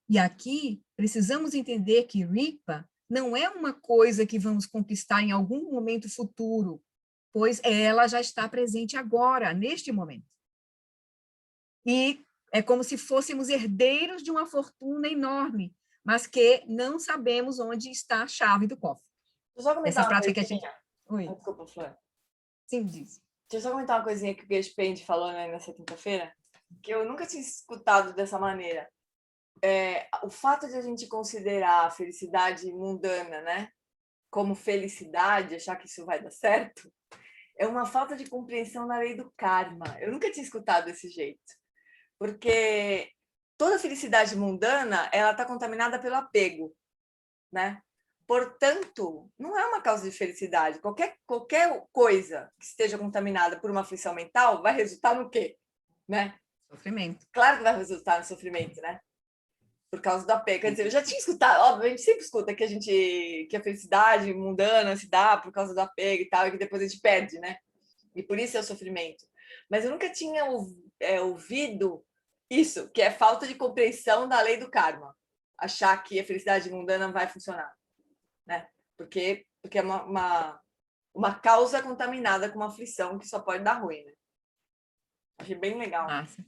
[SPEAKER 2] E aqui, precisamos entender que Rigpa não é uma coisa que vamos conquistar em algum momento futuro, pois ela já está presente agora, neste momento. E é como se fôssemos herdeiros de uma fortuna enorme, mas que não sabemos onde está a chave do cofre.
[SPEAKER 1] Deixa eu só comentar
[SPEAKER 2] essa prática que a gente...
[SPEAKER 1] Oi. Desculpa, Flor.
[SPEAKER 2] Sim, diz.
[SPEAKER 1] Deixa eu só comentar uma coisinha que o Gage Pende falou, né, nessa quinta-feira, que eu nunca tinha escutado dessa maneira. O fato de a gente considerar a felicidade mundana, né, como felicidade, achar que isso vai dar certo, é uma falta de compreensão na lei do karma. Eu nunca tinha escutado desse jeito. Porque toda felicidade mundana, ela está contaminada pelo apego, né? Portanto, não é uma causa de felicidade. Qualquer coisa que esteja contaminada por uma aflição mental vai resultar no quê? Né?
[SPEAKER 2] Sofrimento.
[SPEAKER 1] Claro que vai resultar no sofrimento, né? Por causa do apego. Quer dizer, eu já tinha escutado, óbvio, a gente sempre escuta que a felicidade mundana se dá por causa do apego e tal, e que depois a gente perde, né? E por isso é o sofrimento. Mas eu nunca tinha ouvido isso, que é falta de compreensão da lei do karma. Achar que a felicidade mundana vai funcionar. Né? Porque é uma causa contaminada com uma aflição que só pode dar ruim. Né? Achei bem legal.
[SPEAKER 2] Massa.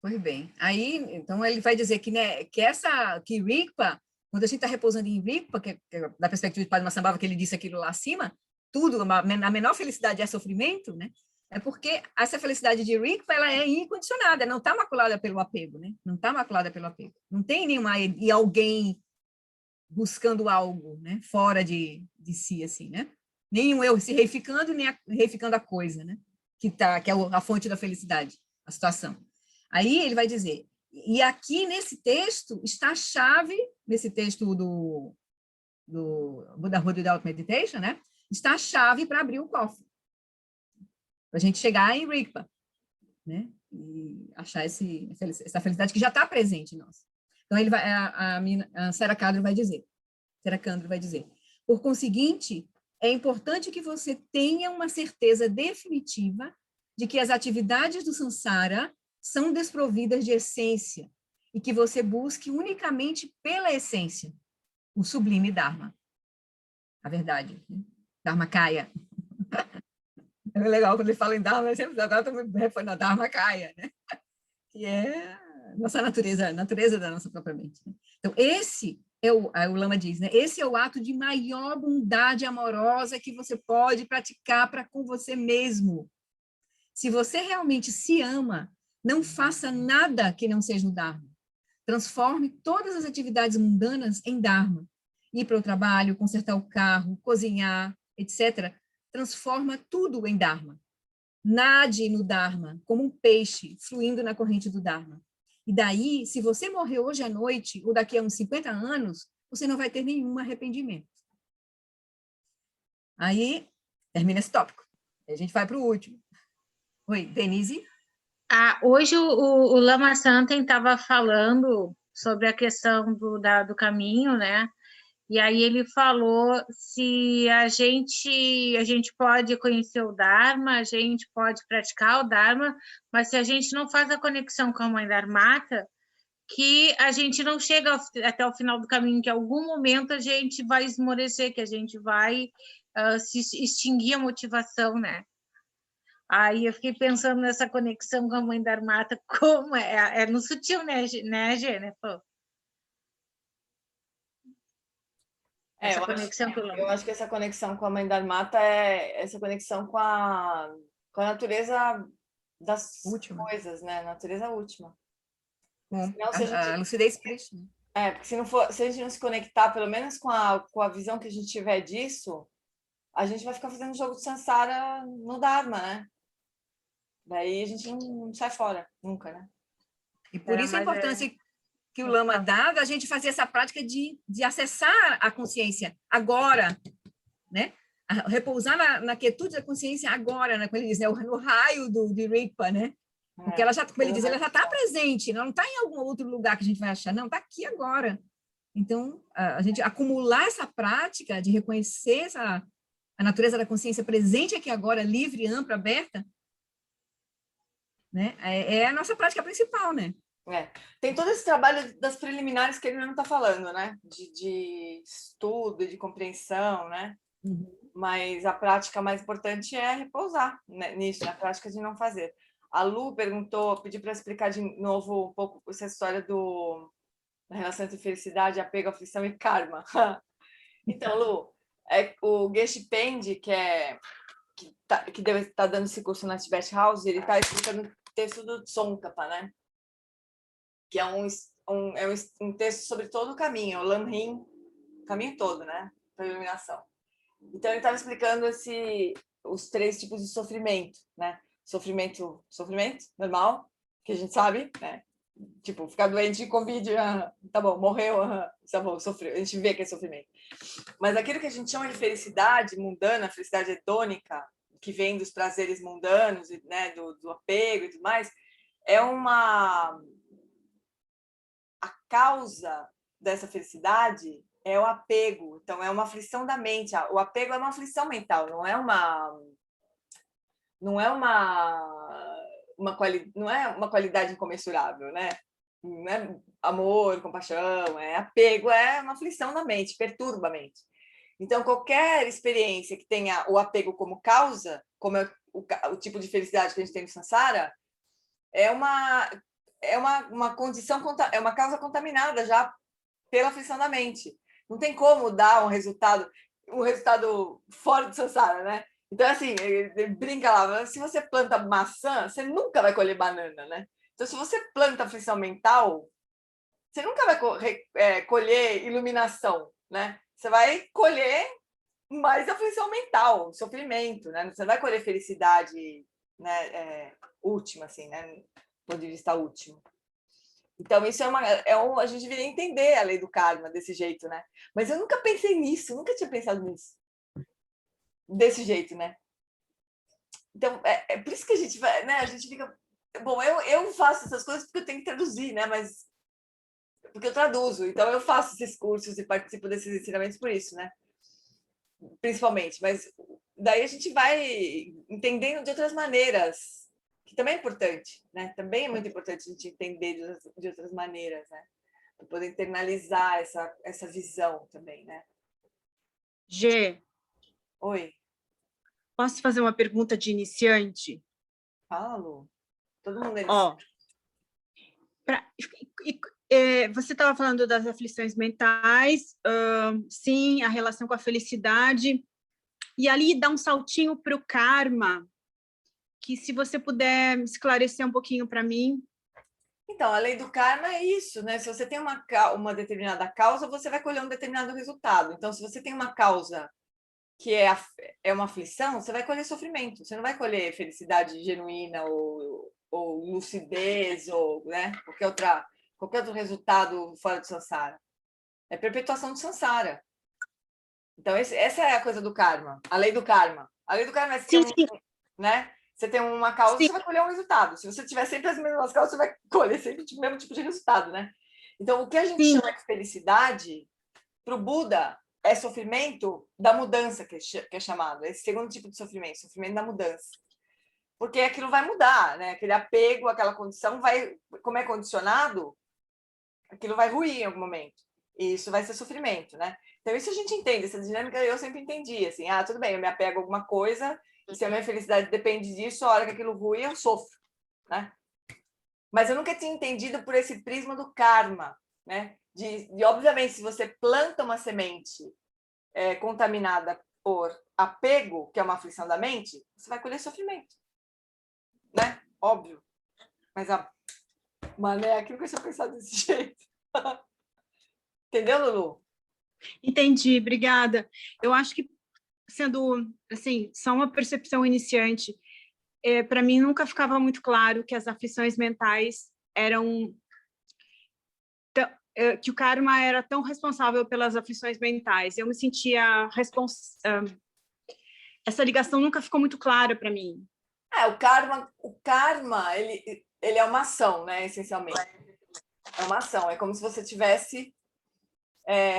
[SPEAKER 2] Pois bem. Aí, então, ele vai dizer que, né, que Rigpa, quando a gente está repousando em Rigpa, que da perspectiva de Padma Sambhava, que ele disse aquilo lá acima, tudo, a menor felicidade é sofrimento, né? É porque essa felicidade de Rigpa, ela é incondicionada, não está maculada pelo apego, né? Não está maculada pelo apego. Não tem nenhuma e alguém buscando algo, né? Fora de si, assim, né? Nenhum eu se reificando, nem reificando a coisa, né? Que é a fonte da felicidade, a situação. Aí ele vai dizer, e aqui nesse texto está a chave, nesse texto do Buddhahood Without Meditation, né? Está a chave para abrir o cofre, para a gente chegar em Rigpa, né? E achar essa felicidade que já está presente em nós. Então ele vai, a Sarah Kadru vai dizer, por conseguinte, é importante que você tenha uma certeza definitiva de que as atividades do samsara são desprovidas de essência e que você busque unicamente pela essência, o sublime Dharma. A verdade, né? Dharmakaya. É legal quando ele fala em Dharma, agora estou me referindo a Dharmakaya, né? Que é a nossa natureza, a natureza da nossa própria mente. Né? Então, esse é o Lama diz, né? Esse é o ato de maior bondade amorosa que você pode praticar para com você mesmo. Se você realmente se ama, não faça nada que não seja o Dharma. Transforme todas as atividades mundanas em Dharma. Ir para o trabalho, consertar o carro, cozinhar, etc. Transforma tudo em Dharma. Nade no Dharma, como um peixe fluindo na corrente do Dharma. E daí, se você morrer hoje à noite, ou daqui a uns 50 anos, você não vai ter nenhum arrependimento. Aí, termina esse tópico. A gente vai para o último. Oi, Denise?
[SPEAKER 6] Hoje o Lama Santen estava falando sobre a questão do caminho, né? E aí ele falou se a gente pode conhecer o Dharma, a gente pode praticar o Dharma, mas se a gente não faz a conexão com a Mãe Dharmata, que a gente não chega até o final do caminho, que em algum momento a gente vai esmorecer, que a gente vai se extinguir a motivação, né? Aí eu fiquei pensando nessa conexão com a Mãe Dharmata, como é no sutil, né, Gê?
[SPEAKER 1] Eu acho que essa conexão com a Mãe Dharmata é essa conexão com a natureza das coisas, né? Natureza última.
[SPEAKER 2] Senão, a lucidez Krishna.
[SPEAKER 1] Porque se a gente não se conectar, pelo menos com a visão que a gente tiver disso, a gente vai ficar fazendo jogo de Sansara no Dharma, né? Daí a gente não sai fora, nunca, né?
[SPEAKER 2] E por isso a importância que o Lama dá da gente fazer essa prática de acessar a consciência agora, né? Repousar na quietude da consciência agora, né? Como ele diz, né? No raio de Rigpa, né? Porque ela já, como ele diz, ela já está presente, não está em algum outro lugar que a gente vai achar, não, está aqui agora. Então, a gente acumular essa prática de reconhecer a natureza da consciência presente aqui agora, livre, ampla, aberta, né? É a nossa prática principal, né?
[SPEAKER 1] Tem todo esse trabalho das preliminares que ele não está falando, né? De estudo, de compreensão, né? Mas a prática mais importante é repousar, né? Nisso, na prática de não fazer. A Lu pediu para explicar de novo um pouco essa história da relação entre felicidade, apego, aflição e karma. Então, Lu, o Geshe Pende, que deve estar dando esse curso na Tibet House, ele está explicando o texto do Tsongkhapa, né? Que é um texto sobre todo o caminho, o Lamrim, o caminho todo, né? Para a iluminação. Então, ele estava explicando os 3 tipos de sofrimento, né? Sofrimento normal, que a gente sabe, né? Tipo, ficar doente com Covid, tá bom, morreu, tá bom, sofreu, a gente vê que é sofrimento. Mas aquilo que a gente chama de felicidade mundana, felicidade hedônica, que vem dos prazeres mundanos, né? Do apego e tudo mais, a causa dessa felicidade é o apego. Então, é uma aflição da mente. O apego é uma aflição mental, não é uma qualidade incomensurável, né? Não é amor, compaixão, apego, é uma aflição da mente, perturba a mente. Então, qualquer experiência que tenha o apego como causa, como é o tipo de felicidade que a gente tem no Sansara, é uma é uma condição, é uma causa contaminada já pela aflição da mente. Não tem como dar um resultado fora do samsara, né? Então, assim, ele brinca lá, se você planta maçã, você nunca vai colher banana, né? Então, se você planta aflição mental, você nunca vai colher iluminação, né? Você vai colher mais aflição mental, sofrimento, né? Você não vai colher felicidade, né? Última, assim, né? Do ponto de vista último. Então, isso a gente deveria entender a lei do karma desse jeito, né? Mas eu nunca pensei nisso, nunca tinha pensado nisso. Desse jeito, né? Então, é por isso que a gente vai, né? A gente fica... Bom, eu faço essas coisas porque eu tenho que traduzir, né? Mas... Porque eu traduzo, então eu faço esses cursos e participo desses ensinamentos por isso, né? Principalmente. Mas daí a gente vai entendendo de outras maneiras, que também é importante, né? Também é muito importante a gente entender de outras maneiras, né? Para poder internalizar essa visão também, né?
[SPEAKER 7] Gê,
[SPEAKER 1] Oi,
[SPEAKER 7] posso fazer uma pergunta de iniciante?
[SPEAKER 1] fala, Lu. Todo mundo é
[SPEAKER 7] Ó, você estava falando das aflições mentais, sim, a relação com a felicidade, e ali dá um saltinho para o karma, que se você puder esclarecer um pouquinho para mim.
[SPEAKER 1] Então, a lei do karma é isso, né? Se você tem uma determinada causa, você vai colher um determinado resultado. Então, se você tem uma causa que é uma aflição, você vai colher sofrimento. Você não vai colher felicidade genuína ou lucidez ou, né? qualquer outro resultado fora do samsara. É perpetuação do samsara. Então, essa é a coisa do karma, a lei do karma. A lei do karma é
[SPEAKER 7] Sim,
[SPEAKER 1] né? Você tem uma causa,
[SPEAKER 7] sim.
[SPEAKER 1] você vai colher um resultado. Se você tiver sempre as mesmas causas, você vai colher sempre o mesmo tipo de resultado, né? Então, o que a gente
[SPEAKER 7] Sim.
[SPEAKER 1] chama de felicidade, para o Buda, é sofrimento da mudança, que é chamado. Esse segundo tipo de sofrimento da mudança. Porque aquilo vai mudar, né? Aquele apego, aquela condição, como é condicionado, aquilo vai ruir em algum momento. E isso vai ser sofrimento, né? Então, isso a gente entende, essa dinâmica eu sempre entendi, assim, tudo bem, eu me apego a alguma coisa, e se a minha felicidade depende disso, a hora que aquilo ruir, eu sofro, né? Mas eu nunca tinha entendido por esse prisma do karma, né? De obviamente, se você planta uma semente contaminada por apego, que é uma aflição da mente, você vai colher sofrimento, né? Óbvio. Mas é aquilo que eu tinha pensado desse jeito. Entendeu, Lulu?
[SPEAKER 7] Entendi, obrigada. Eu acho que, sendo, assim, só uma percepção iniciante, para mim nunca ficava muito claro que as aflições mentais eram... que o karma era tão responsável pelas aflições mentais. Eu me sentia essa ligação nunca ficou muito clara para mim.
[SPEAKER 1] O karma ele é uma ação, né? Essencialmente. É uma ação. É como se você estivesse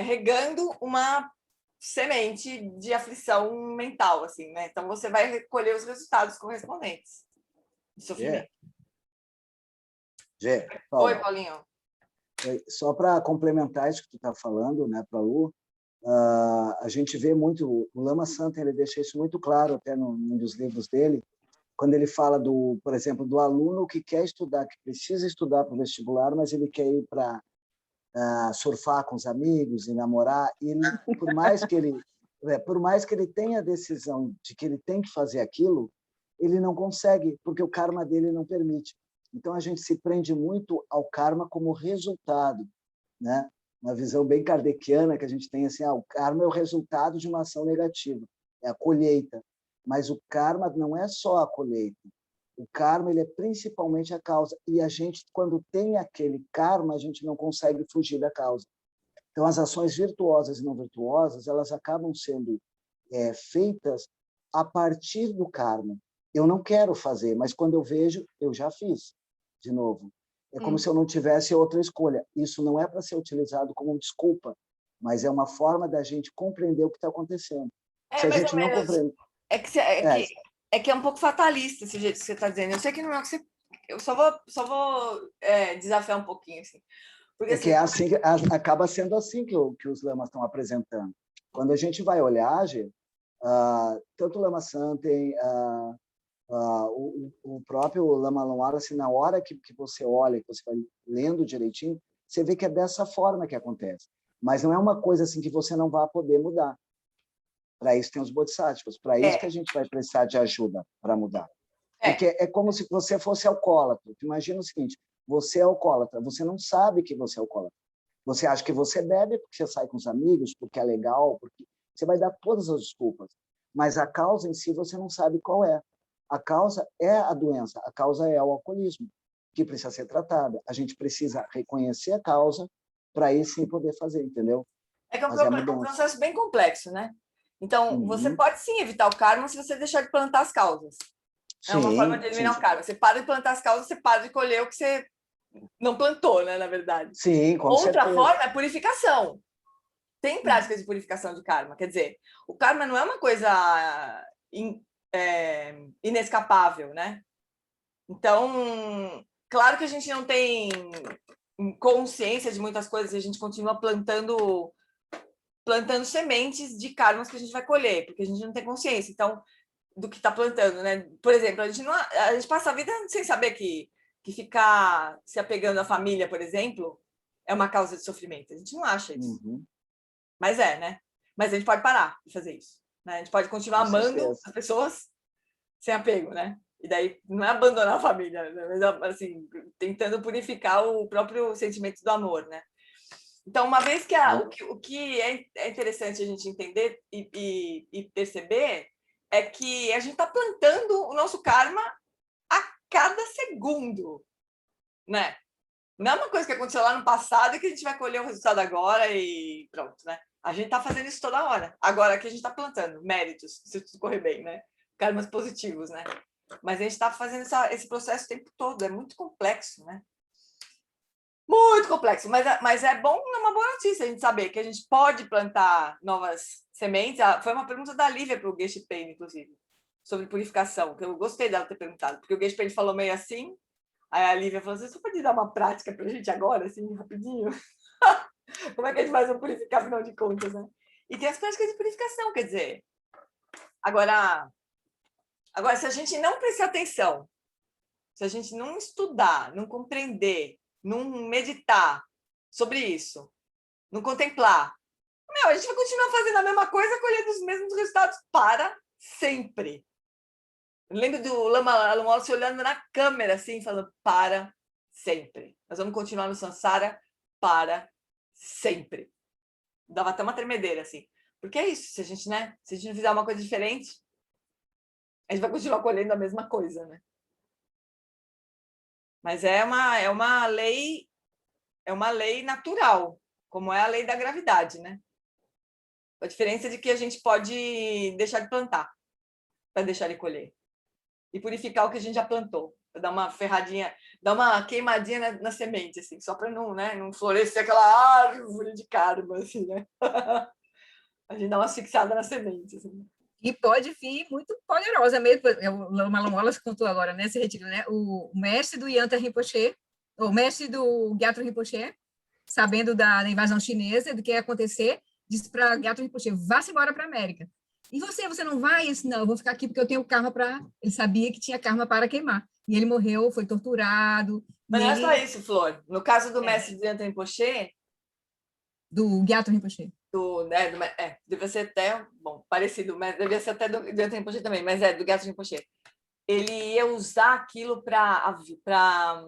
[SPEAKER 1] regando uma semente de aflição mental, assim, né? Então você vai recolher os resultados correspondentes de sofrimento. Oi, Paulinho.
[SPEAKER 8] Só para complementar isso que tu está falando, né, para Lu, a gente vê muito, o Lama Santa ele deixa isso muito claro até num dos livros dele, quando ele fala por exemplo, do aluno que quer estudar, que precisa estudar para o vestibular, mas ele quer ir para surfar com os amigos e namorar, e ele, por mais que ele tenha a decisão de que ele tem que fazer aquilo, ele não consegue, porque o karma dele não permite. Então, a gente se prende muito ao karma como resultado, né? Uma visão bem kardeciana que a gente tem, assim, o karma é o resultado de uma ação negativa, é a colheita. Mas o karma não é só a colheita. O karma ele é principalmente a causa. E a gente, quando tem aquele karma, a gente não consegue fugir da causa. Então, as ações virtuosas e não virtuosas, elas acabam sendo feitas a partir do karma. Eu não quero fazer, mas quando eu vejo, eu já fiz de novo. É como se eu não tivesse outra escolha. Isso não é para ser utilizado como desculpa, mas é uma forma da gente compreender o que está acontecendo. Se a gente não compreende...
[SPEAKER 1] É que é um pouco fatalista esse jeito que você está dizendo. Eu sei que não é o que você... Eu só vou desafiar um pouquinho, assim. Porque,
[SPEAKER 8] que é assim, acaba sendo assim que os lamas estão apresentando. Quando a gente vai olhar, tanto o Lama Santen, O próprio Lama Wallace, na hora que você olha, que você vai lendo direitinho, você vê que é dessa forma que acontece. Mas não é uma coisa assim que você não vai poder mudar. Para isso tem os bodhisattvas, para isso que a gente vai precisar de ajuda para mudar. Porque é como se você fosse alcoólatra. Imagina o seguinte, você é alcoólatra, você não sabe que você é alcoólatra. Você acha que você bebe porque você sai com os amigos, porque é legal, porque você vai dar todas as desculpas. Mas a causa em si você não sabe qual é. A causa é a doença, a causa é o alcoolismo, que precisa ser tratada. A gente precisa reconhecer a causa para aí sim poder fazer, entendeu?
[SPEAKER 1] É que é um processo bem complexo, né? Então, você pode sim evitar o karma se você deixar de plantar as causas. É uma forma de eliminar o karma. Você para de plantar as causas, você para de colher o que você não plantou, né, na verdade.
[SPEAKER 8] Sim, com
[SPEAKER 1] Outra
[SPEAKER 8] certeza.
[SPEAKER 1] forma é purificação. Tem práticas de purificação de karma. Quer dizer, o karma não é uma coisa inescapável, né? Então, claro que a gente não tem consciência de muitas coisas e a gente continua plantando sementes de karmas que a gente vai colher, porque a gente não tem consciência, então, do que está plantando, né? Por exemplo, a gente passa a vida sem saber que ficar se apegando à família, por exemplo, é uma causa de sofrimento. A gente não acha isso. Mas né? Mas a gente pode parar de fazer isso, né? A gente pode continuar amando as pessoas sem apego, né? E daí não é abandonar a família, né? Mas assim, tentando purificar o próprio sentimento do amor, né? Então, uma vez que o que é interessante a gente entender e perceber é que a gente está plantando o nosso karma a cada segundo, né? Não é uma coisa que aconteceu lá no passado e que a gente vai colher o resultado agora e pronto, né? A gente está fazendo isso toda hora. Agora que a gente está plantando méritos, se tudo correr bem, né? Karmas positivos, né? Mas a gente está fazendo esse processo o tempo todo. É muito complexo, né? Muito complexo. Mas é bom, é uma boa notícia a gente saber que a gente pode plantar novas sementes. Foi uma pergunta da Lívia para o Geshe Payne, inclusive, sobre purificação, que eu gostei dela ter perguntado, porque o Geshe Payne falou meio assim, aí a Lívia falou assim, você pode dar uma prática para a gente agora, assim, rapidinho? Como é que a gente faz para purificar, afinal de contas, né? E tem as práticas de purificação, quer dizer... Agora, se a gente não prestar atenção, se a gente não estudar, não compreender, não meditar sobre isso, não contemplar, a gente vai continuar fazendo a mesma coisa, colhendo os mesmos resultados para sempre. Eu lembro do Lama Wallace olhando na câmera, assim, falando, para sempre. Nós vamos continuar no Sansara para sempre. Dava até uma tremedeira, assim. Porque é isso, se a gente não fizer uma coisa diferente, a gente vai continuar colhendo a mesma coisa, né? Mas é uma lei natural, como é a lei da gravidade, né? A diferença é de que a gente pode deixar de plantar para deixar de colher e purificar o que a gente já plantou, para dar uma ferradinha, dar uma queimadinha na semente, assim, só para não florescer aquela árvore de karma, assim, né? A gente dá uma asfixiada na semente, assim.
[SPEAKER 2] E pode vir muito poderosa mesmo. O Lama Wallace contou agora nesse retiro, né? O mestre do Yantar Rinpoche, o mestre do Gyatro Rinpoche, sabendo da invasão chinesa, do que ia acontecer, disse para Gyatro Rinpoche, vá-se embora para a América. E você não vai? Eu disse, não, eu vou ficar aqui porque eu tenho karma para... Ele sabia que tinha karma para queimar. E ele morreu, foi torturado.
[SPEAKER 1] Mas não é só isso, Flor. No caso do mestre do Yantar Rinpoche...
[SPEAKER 2] Do Gyatro Rinpoche.
[SPEAKER 1] Deve ser até, parecido, mas devia ser até do Yantar Rinpoche também, mas do Gyatro Rinpoche. Ele ia usar aquilo para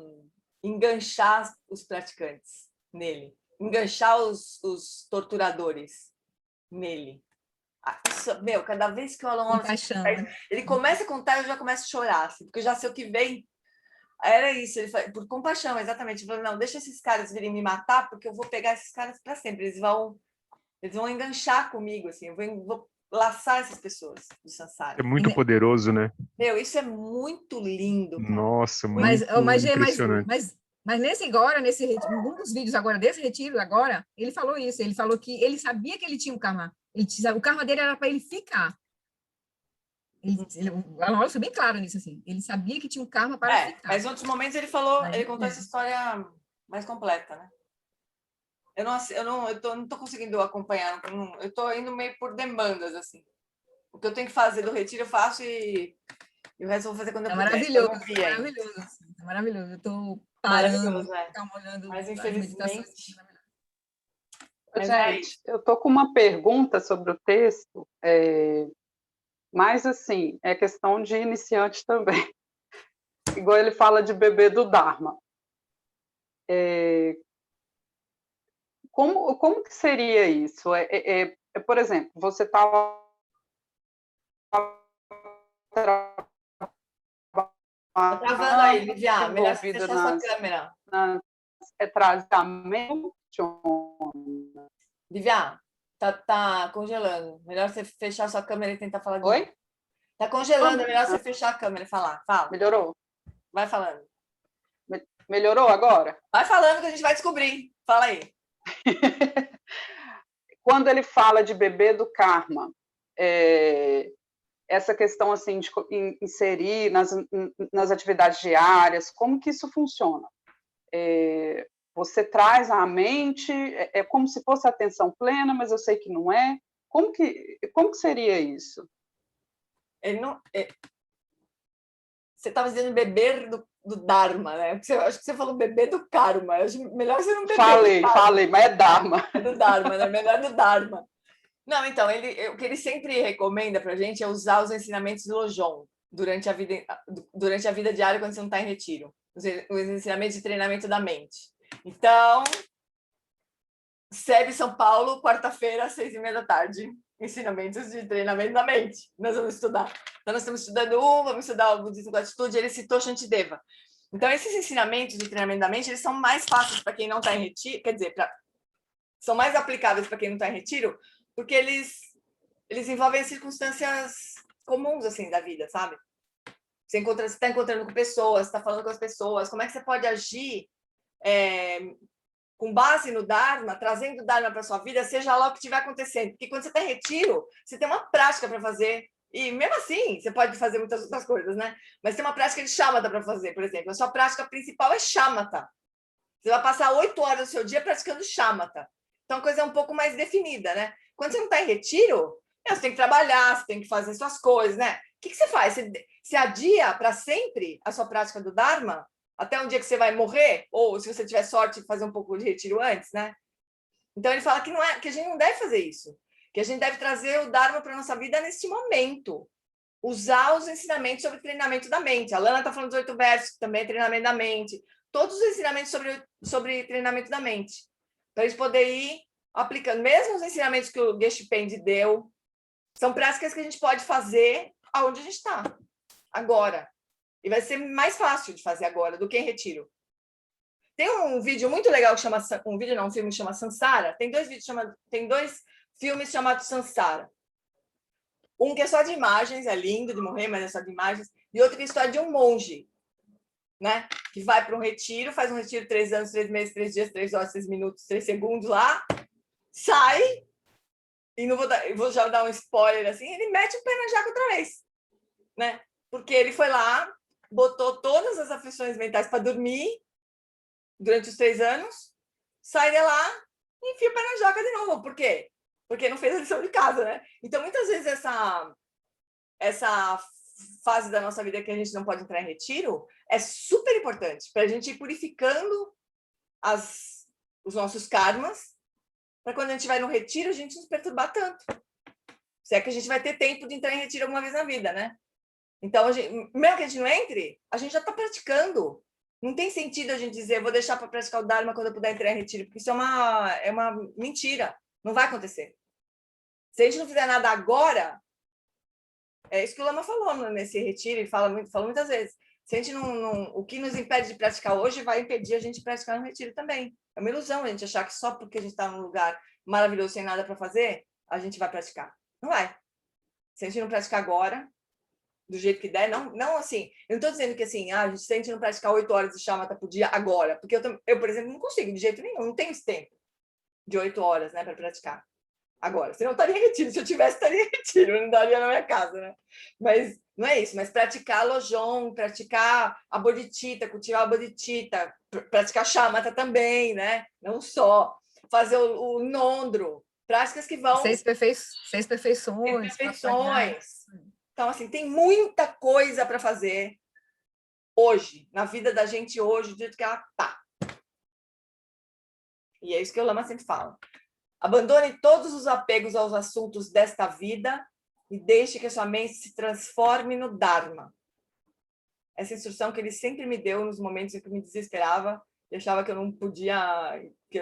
[SPEAKER 1] enganchar os praticantes nele, enganchar os torturadores nele. Isso, cada vez que o Alan Wallace ele começa a contar, eu já começo a chorar, assim, porque eu já sei o que vem. Era isso, ele falou, por compaixão, exatamente. Ele falou, não, deixa esses caras virem me matar, porque eu vou pegar esses caras para sempre. Eles vão enganchar comigo, assim, eu vou laçar essas pessoas do Sansara.
[SPEAKER 9] É muito poderoso, né?
[SPEAKER 1] Isso é muito lindo, cara.
[SPEAKER 9] Nossa, muito impressionante.
[SPEAKER 2] Mas num dos vídeos agora, desse retiro agora, ele falou isso, ele falou que ele sabia que ele tinha um karma, o karma dele era para ele ficar. O Alan Wallace foi bem claro nisso, assim, ele sabia que tinha um karma para ficar.
[SPEAKER 1] Mas em outros momentos ele contou essa história mais completa, né? Eu não tô conseguindo acompanhar, eu tô indo meio por demandas, assim. O que eu tenho que fazer do retiro eu faço e E o resto eu vou fazer quando eu
[SPEAKER 2] É
[SPEAKER 1] puder.
[SPEAKER 2] maravilhoso,
[SPEAKER 1] Eu não vi ainda.
[SPEAKER 2] maravilhoso. Assim, é maravilhoso. Eu estou parando,
[SPEAKER 1] Maravilhoso, é.
[SPEAKER 2] ficar olhando
[SPEAKER 1] Mas,
[SPEAKER 2] as meditações.
[SPEAKER 1] infelizmente... Mas é
[SPEAKER 5] Gente,
[SPEAKER 1] isso.
[SPEAKER 5] eu tô com uma pergunta sobre o texto, mas assim, é questão de iniciante também. Igual ele fala de bebê do Dharma. Como que seria isso? Por exemplo, você estava
[SPEAKER 1] Tá travando aí, Lívia. Melhor você fechar sua câmera.
[SPEAKER 5] Tratamento.
[SPEAKER 1] Lívia, tá congelando. Melhor você fechar sua câmera e tentar falar de novo.
[SPEAKER 5] Oi?
[SPEAKER 1] Tá congelando, é melhor você fechar a câmera e falar. Fala.
[SPEAKER 5] Melhorou?
[SPEAKER 1] Vai falando.
[SPEAKER 5] Melhorou agora?
[SPEAKER 1] Vai falando que a gente vai descobrir. Fala aí.
[SPEAKER 5] Quando ele fala de bebê do karma, essa questão assim de inserir nas atividades diárias, como que isso funciona? Você traz à mente, é como se fosse atenção plena, mas eu sei que não é. Como que seria isso?
[SPEAKER 1] Ele não, você estava dizendo beber do Dharma, né? Porque acho que você falou beber do karma. Eu acho melhor você não beber.
[SPEAKER 5] Falei, mas é Dharma.
[SPEAKER 1] É do Dharma, né? Melhor do Dharma. Não, então, o que ele sempre recomenda para a gente é usar os ensinamentos do Lojong durante a vida diária, quando você não está em retiro. Os ensinamentos de treinamento da mente. Então, SEB São Paulo, quarta-feira, às 6h30 da tarde. Ensinamentos de treinamento da mente. Nós vamos estudar. Então, nós estamos estudando vamos estudar o budismo com atitude, ele citou Shantideva. Então, esses ensinamentos de treinamento da mente, eles são mais fáceis para quem não está em retiro, quer dizer, são mais aplicáveis para quem não está em retiro, porque eles envolvem as circunstâncias comuns, assim, da vida, sabe? Você está encontrando com pessoas, está falando com as pessoas, como é que você pode agir com base no Dharma, trazendo o Dharma para a sua vida, seja lá o que estiver acontecendo. Porque quando você está em retiro, você tem uma prática para fazer, e mesmo assim, você pode fazer muitas outras coisas, né? Mas tem uma prática de shamatha para fazer, por exemplo. A sua prática principal é shamatha. Você vai passar 8 horas do seu dia praticando shamatha. Então, a coisa é um pouco mais definida, né? Quando você não está em retiro, você tem que trabalhar, você tem que fazer suas coisas, né? O que você faz? Você adia para sempre a sua prática do Dharma? Até um dia que você vai morrer? Ou, se você tiver sorte, fazer um pouco de retiro antes, né? Então, ele fala que a gente não deve fazer isso. Que a gente deve trazer o Dharma para a nossa vida neste momento. Usar os ensinamentos sobre treinamento da mente. A Lana está falando dos 8 versos, que também é treinamento da mente. Todos os ensinamentos sobre treinamento da mente. Para eles poderem ir aplicando. Mesmo os ensinamentos que o Geshe Pende deu, são práticas que a gente pode fazer aonde a gente está, agora. E vai ser mais fácil de fazer agora do que em retiro. Tem um vídeo muito legal que chama... um filme que chama Sansara. Tem dois filmes chamados Sansara. Um que é só de imagens, é lindo de morrer, mas é só de imagens. E outro que é a história de um monge, né? Que vai para um retiro, faz um retiro 3 anos, 3 meses, 3 dias, 3 horas, 6 minutos, 3 segundos lá, sai, e não vou já dar um spoiler assim, ele mete o pé na jaca outra vez, né? Porque ele foi lá, botou todas as aflições mentais para dormir durante os 3 anos, sai de lá e enfia o pé na jaca de novo. Por quê? Porque não fez a lição de casa, né? Então, muitas vezes, essa fase da nossa vida que a gente não pode entrar em retiro é super importante para a gente ir purificando os nossos karmas, para quando a gente vai no retiro, a gente não se perturbar tanto. Se é que a gente vai ter tempo de entrar em retiro alguma vez na vida, né? Então, mesmo que a gente não entre, a gente já está praticando. Não tem sentido a gente dizer, vou deixar para praticar o Dharma quando eu puder entrar em retiro, porque isso é uma mentira. Não vai acontecer. Se a gente não fizer nada agora, é isso que o Lama falou nesse retiro, e falou muitas vezes. Se a gente o que nos impede de praticar hoje vai impedir a gente de praticar no retiro também. É uma ilusão a gente achar que só porque a gente está num lugar maravilhoso sem nada para fazer, a gente vai praticar. Não vai. Se a gente não praticar agora, do jeito que der, não assim. Eu não estou dizendo que assim, se a gente não praticar 8 horas de shamatha por dia agora, porque eu, por exemplo, não consigo de jeito nenhum, não tenho esse tempo de 8 horas, né, para praticar. Agora, se não estaria em retiro, se eu tivesse, estaria em retiro, eu não daria na minha casa, né? Mas não é isso, mas praticar Lojong, praticar a bodhicitta, cultivar a bodhicitta, praticar shamatha também, né? Não só. Fazer o nondro, práticas que vão...
[SPEAKER 2] 6 perfeições.
[SPEAKER 1] 6 perfeições. Então, assim, tem muita coisa para fazer hoje, na vida da gente hoje, do jeito que ela tá. E é isso que o Lama sempre fala. Abandone todos os apegos aos assuntos desta vida e deixe que a sua mente se transforme no Dharma. Essa instrução que ele sempre me deu nos momentos em que eu me desesperava e achava que eu não podia...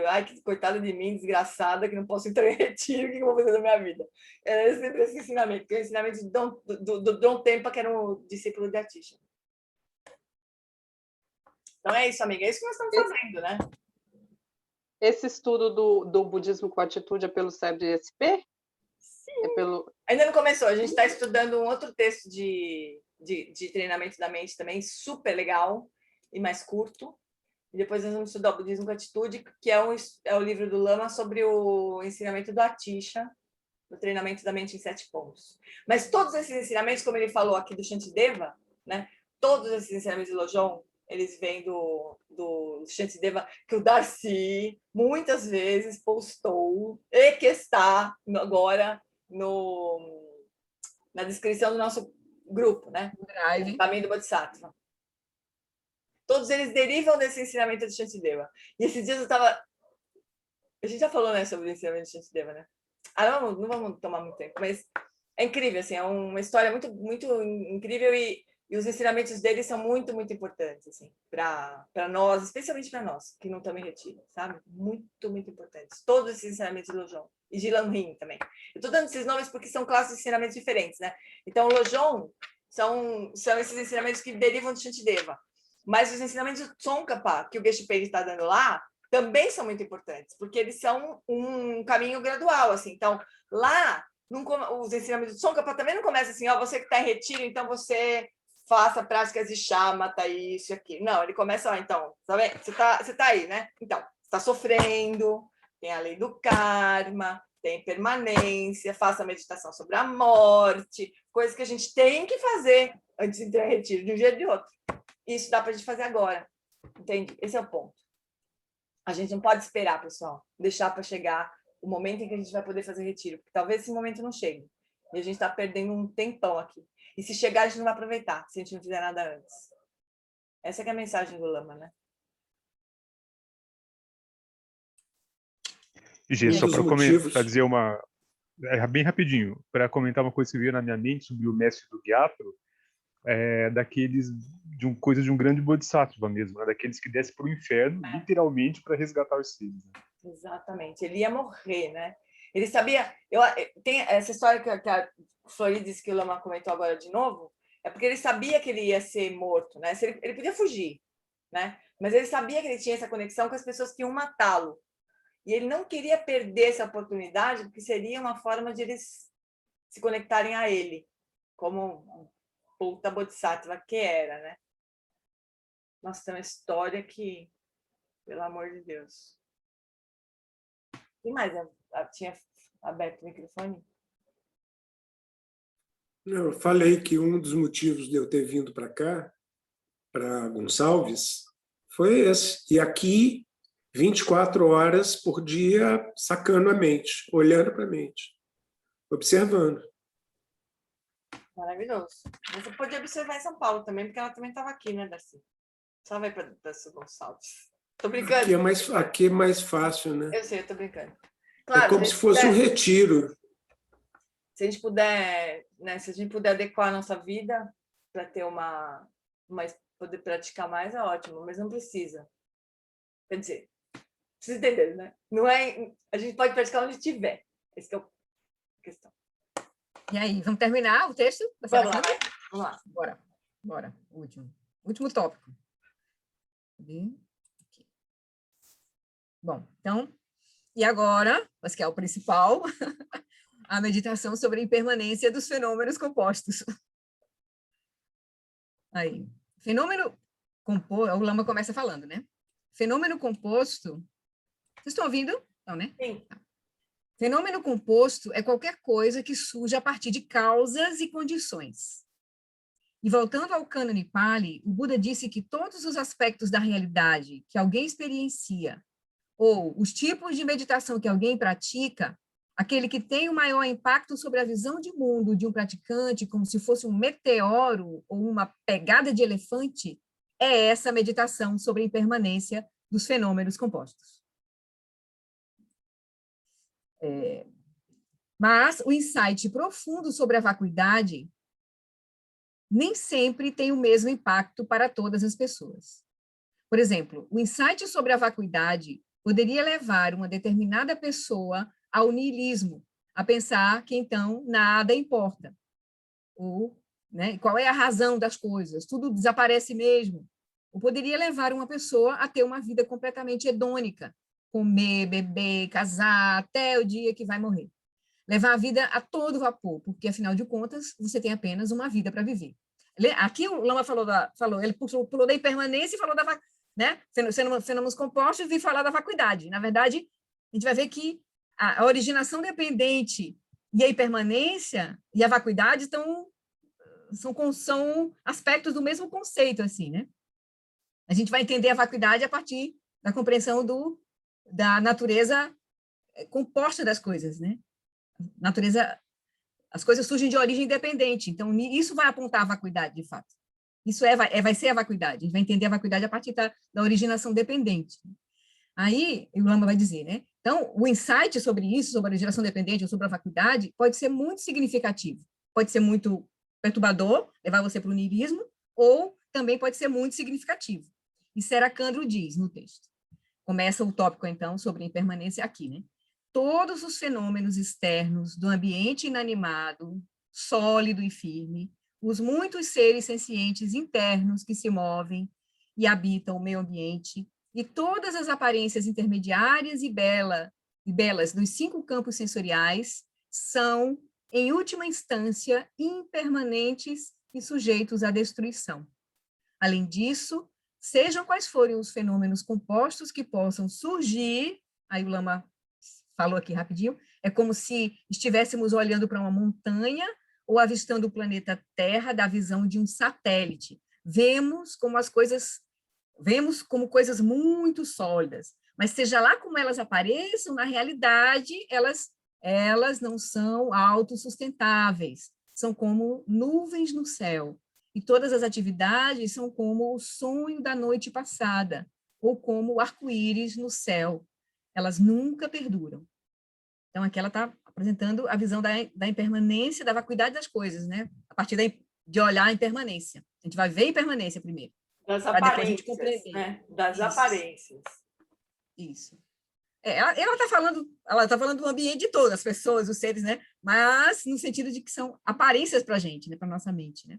[SPEAKER 1] ai, que coitada de mim, desgraçada, que não posso entrar em retiro, o que eu vou fazer da minha vida? Era sempre esse ensinamento, que é o ensinamento do Dom Tempa, que era um discípulo de Atisha. Então é isso, amiga, é isso que nós estamos fazendo, né?
[SPEAKER 5] Esse estudo do budismo com atitude é pelo CEBSP?
[SPEAKER 1] Sim.
[SPEAKER 5] É pelo...
[SPEAKER 1] Ainda não começou, a gente está estudando um outro texto de treinamento da mente também, super legal e mais curto. E depois nós vamos estudar o budismo com atitude, que é o livro do Lama sobre o ensinamento do Atisha, o treinamento da mente em 7 pontos. Mas todos esses ensinamentos, como ele falou aqui do Shantideva, né? Todos esses ensinamentos de Lojong, eles vêm do Shantideva, que o Darcy muitas vezes postou e que está agora na descrição do nosso grupo, né?
[SPEAKER 2] Drive.
[SPEAKER 1] O Caminho do Bodhisattva. Todos eles derivam desse ensinamento de Shantideva. E esses dias eu estava... A gente já falou, né, sobre o ensinamento de Shantideva, né? Não vamos tomar muito tempo, mas é incrível, assim, é uma história muito, muito incrível e os ensinamentos deles são muito, muito importantes, assim, para nós, especialmente para nós, que não estamos em retiro, sabe? Muito, muito importantes. Todos esses ensinamentos de Lojong e de Lamrim também. Eu estou dando esses nomes porque são classes de ensinamentos diferentes, né? Então, Lojong são esses ensinamentos que derivam de Shantideva. Mas os ensinamentos do Tsongkhapa, que o Geshe Pei está dando lá, também são muito importantes, porque eles são um caminho gradual, assim. Então, lá, os ensinamentos do Tsongkhapa também não começam assim, ó, você que está em retiro, então você faça práticas de shamatha, isso e aquilo. Não, ele começa, ó, então, sabe? Você tá aí, né? Então, você está sofrendo, tem a lei do karma, tem permanência, faça meditação sobre a morte, coisas que a gente tem que fazer antes de entrar em retiro, de um jeito ou de outro. Isso dá para a gente fazer agora, entende? Esse é o ponto. A gente não pode esperar, pessoal, deixar para chegar o momento em que a gente vai poder fazer retiro, porque talvez esse momento não chegue. E a gente está perdendo um tempão aqui. E se chegar, a gente não vai aproveitar, se a gente não fizer nada antes. Essa que é a mensagem do Lama, né?
[SPEAKER 9] Gê, só para dizer bem rapidinho, para comentar uma coisa que veio na minha mente sobre o mestre do Gyatro, coisa de um grande bodhisattva mesmo, né? Daqueles que descem para o inferno, literalmente, para resgatar os seres. Né?
[SPEAKER 1] Exatamente, ele ia morrer, né? Ele sabia... tem essa história que a Florides, que o Lama comentou agora de novo, é porque ele sabia que ele ia ser morto, né? Ele podia fugir, né? Mas ele sabia que ele tinha essa conexão com as pessoas que iam matá-lo. E ele não queria perder essa oportunidade, porque seria uma forma de eles se conectarem a ele, como puta bodhisattva que era, né? Nossa, tem uma história que, pelo amor de Deus. Quem mais tinha aberto o microfone?
[SPEAKER 10] Não, eu falei que um dos motivos de eu ter vindo para cá, para Gonçalves, foi esse. E aqui, 24 horas por dia, sacando a mente, olhando para a mente, observando.
[SPEAKER 1] Maravilhoso. Você pode observar em São Paulo também, porque ela também estava aqui, né, Darcy? Só vai para Darcy Gonçalves. Tô brincando.
[SPEAKER 10] Aqui é mais fácil, né?
[SPEAKER 1] Eu sei, eu tô brincando. Claro,
[SPEAKER 10] é como se fosse um retiro.
[SPEAKER 1] Se a gente puder, né, se a gente puder adequar a nossa vida para ter poder praticar mais, é ótimo, mas não precisa. Quer dizer, precisa entender, né? Não é, a gente pode praticar onde estiver. Essa que é a questão.
[SPEAKER 2] E aí, vamos terminar o texto?
[SPEAKER 1] Vamos lá.
[SPEAKER 2] Bora. Último tópico. Bom, então, e agora, mas que é o principal, a meditação sobre a impermanência dos fenômenos compostos. Aí, fenômeno composto, o Lama começa falando, né? Fenômeno composto, vocês estão ouvindo? Não, né?
[SPEAKER 1] Sim.
[SPEAKER 2] Fenômeno composto é qualquer coisa que surge a partir de causas e condições. E voltando ao cânone Pali, o Buda disse que todos os aspectos da realidade que alguém experiencia ou os tipos de meditação que alguém pratica aquele que tem o maior impacto sobre a visão de mundo de um praticante, como se fosse um meteoro ou uma pegada de elefante, é essa meditação sobre a impermanência dos fenômenos compostos. Mas o insight profundo sobre a vacuidade nem sempre tem o mesmo impacto para todas as pessoas. Por exemplo, o insight sobre a vacuidade poderia levar uma determinada pessoa ao niilismo, a pensar que, então, nada importa. Ou, né, qual é a razão das coisas? Tudo desaparece mesmo. Ou poderia levar uma pessoa a ter uma vida completamente hedônica, comer, beber, casar, até o dia que vai morrer. Levar a vida a todo vapor, porque, afinal de contas, você tem apenas uma vida para viver. Aqui o Lama ele pulou da impermanência e falou da né, fenômenos compostos e falar da vacuidade. Na verdade, a gente vai ver que a originação dependente e a impermanência e a vacuidade são aspectos do mesmo conceito, assim, né? A gente vai entender a vacuidade a partir da compreensão da natureza composta das coisas, né? As coisas surgem de origem independente, então isso vai apontar a vacuidade, de fato. Isso vai ser a vacuidade, a gente vai entender a vacuidade a partir da originação dependente. Aí, o Lama vai dizer, né? Então, o insight sobre isso, sobre a originação dependente ou sobre a vacuidade, pode ser muito significativo, pode ser muito perturbador, levar você para o niilismo, ou também pode ser muito significativo. E Serakandro diz no texto. Começa o tópico, então, sobre a impermanência aqui, né? Todos os fenômenos externos do ambiente inanimado, sólido e firme, os muitos seres sencientes internos que se movem e habitam o meio ambiente, e todas as aparências intermediárias e belas dos 5 campos sensoriais são, em última instância, impermanentes e sujeitos à destruição. Além disso, sejam quais forem os fenômenos compostos que possam surgir, aí o Lama falou aqui rapidinho, é como se estivéssemos olhando para uma montanha ou avistando o planeta Terra da visão de um satélite. Vemos como coisas muito sólidas, mas seja lá como elas apareçam, na realidade, elas não são autossustentáveis, são como nuvens no céu, e todas as atividades são como o sonho da noite passada, ou como o arco-íris no céu, elas nunca perduram. Então, aqui ela está apresentando a visão da impermanência, da vacuidade das coisas, né? A partir de olhar a impermanência. A gente vai ver a impermanência primeiro.
[SPEAKER 1] Das aparências, né? Das aparências.
[SPEAKER 2] Isso. Ela está falando do ambiente todo, as pessoas, os seres, né? Mas no sentido de que são aparências para a gente, né? Para a nossa mente, né?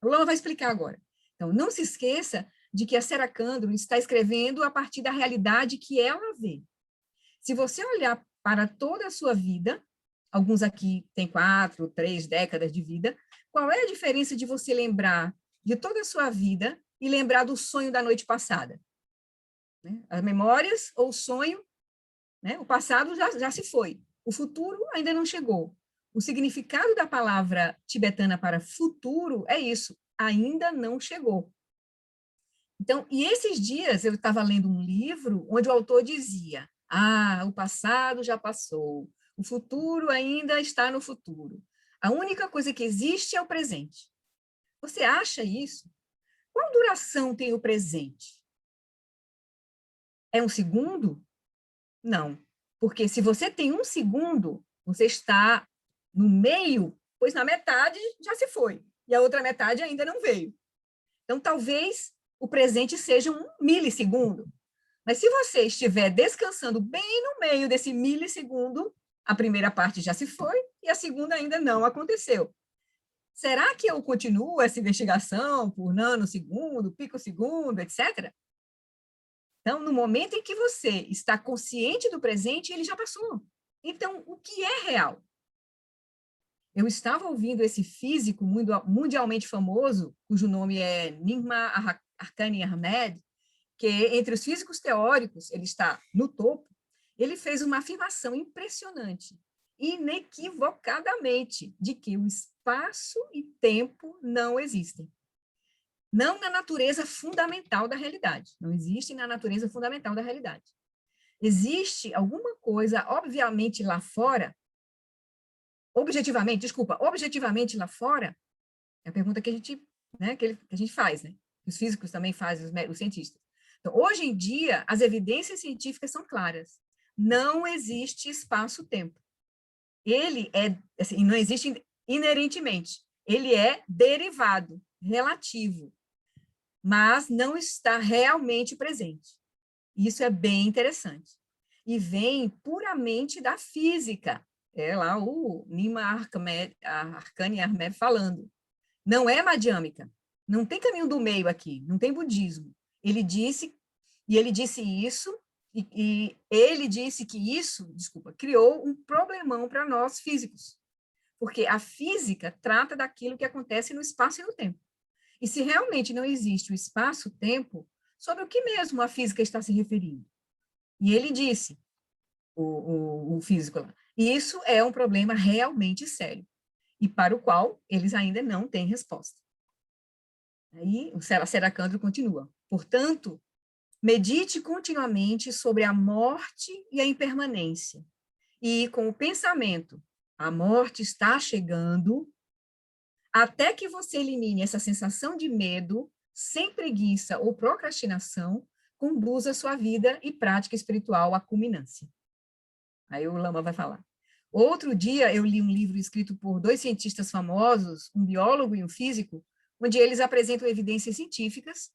[SPEAKER 2] O Lama vai explicar agora. Então, não se esqueça de que a Serakandro está escrevendo a partir da realidade que ela vê. Se você olhar para toda a sua vida, alguns aqui têm 4, 3 décadas de vida, qual é a diferença de você lembrar de toda a sua vida e lembrar do sonho da noite passada? Né? As memórias ou o sonho, né? O passado já se foi, o futuro ainda não chegou. O significado da palavra tibetana para futuro é isso, ainda não chegou. Então, e esses dias eu estava lendo um livro onde o autor dizia: o passado já passou, o futuro ainda está no futuro. A única coisa que existe é o presente. Você acha isso? Qual duração tem o presente? É 1 segundo? Não, porque se você tem 1 segundo, você está no meio, pois na metade já se foi, e a outra metade ainda não veio. Então, talvez o presente seja 1 milissegundo. Mas se você estiver descansando bem no meio desse milissegundo, a primeira parte já se foi e a segunda ainda não aconteceu. Será que eu continuo essa investigação por nanosegundo, picosegundo, etc.? Então, no momento em que você está consciente do presente, ele já passou. Então, o que é real? Eu estava ouvindo esse físico mundialmente famoso, cujo nome é Nigma Arkani Ahmed, que entre os físicos teóricos, ele está no topo. Ele fez uma afirmação impressionante, inequivocadamente, de que o espaço e tempo não existem. Não na natureza fundamental da realidade. Não existe na natureza fundamental da realidade. Existe alguma coisa, obviamente, lá fora, objetivamente lá fora, é a pergunta que a gente, né, que a gente faz, né? Os físicos também fazem, os cientistas. Então, hoje em dia, as evidências científicas são claras. Não existe espaço-tempo. Ele é, assim, não existe inerentemente. Ele é derivado, relativo, mas não está realmente presente. Isso é bem interessante. E vem puramente da física. É lá o Nima Arkani Armev falando. Não é madhyamika. Não tem caminho do meio aqui, não tem budismo. Ele disse isso, e ele disse que isso, criou um problemão para nós físicos. Porque a física trata daquilo que acontece no espaço e no tempo. E se realmente não existe o espaço-tempo, sobre o que mesmo a física está se referindo? E ele disse, o físico lá, isso é um problema realmente sério, e para o qual eles ainda não têm resposta. Aí o Seracandro continua. Portanto, medite continuamente sobre a morte e a impermanência, e com o pensamento, a morte está chegando, até que você elimine essa sensação de medo, sem preguiça ou procrastinação, conduza sua vida e prática espiritual à culminância. Aí o Lama vai falar. Outro dia eu li um livro escrito por 2 cientistas famosos, um biólogo e um físico, onde eles apresentam evidências científicas,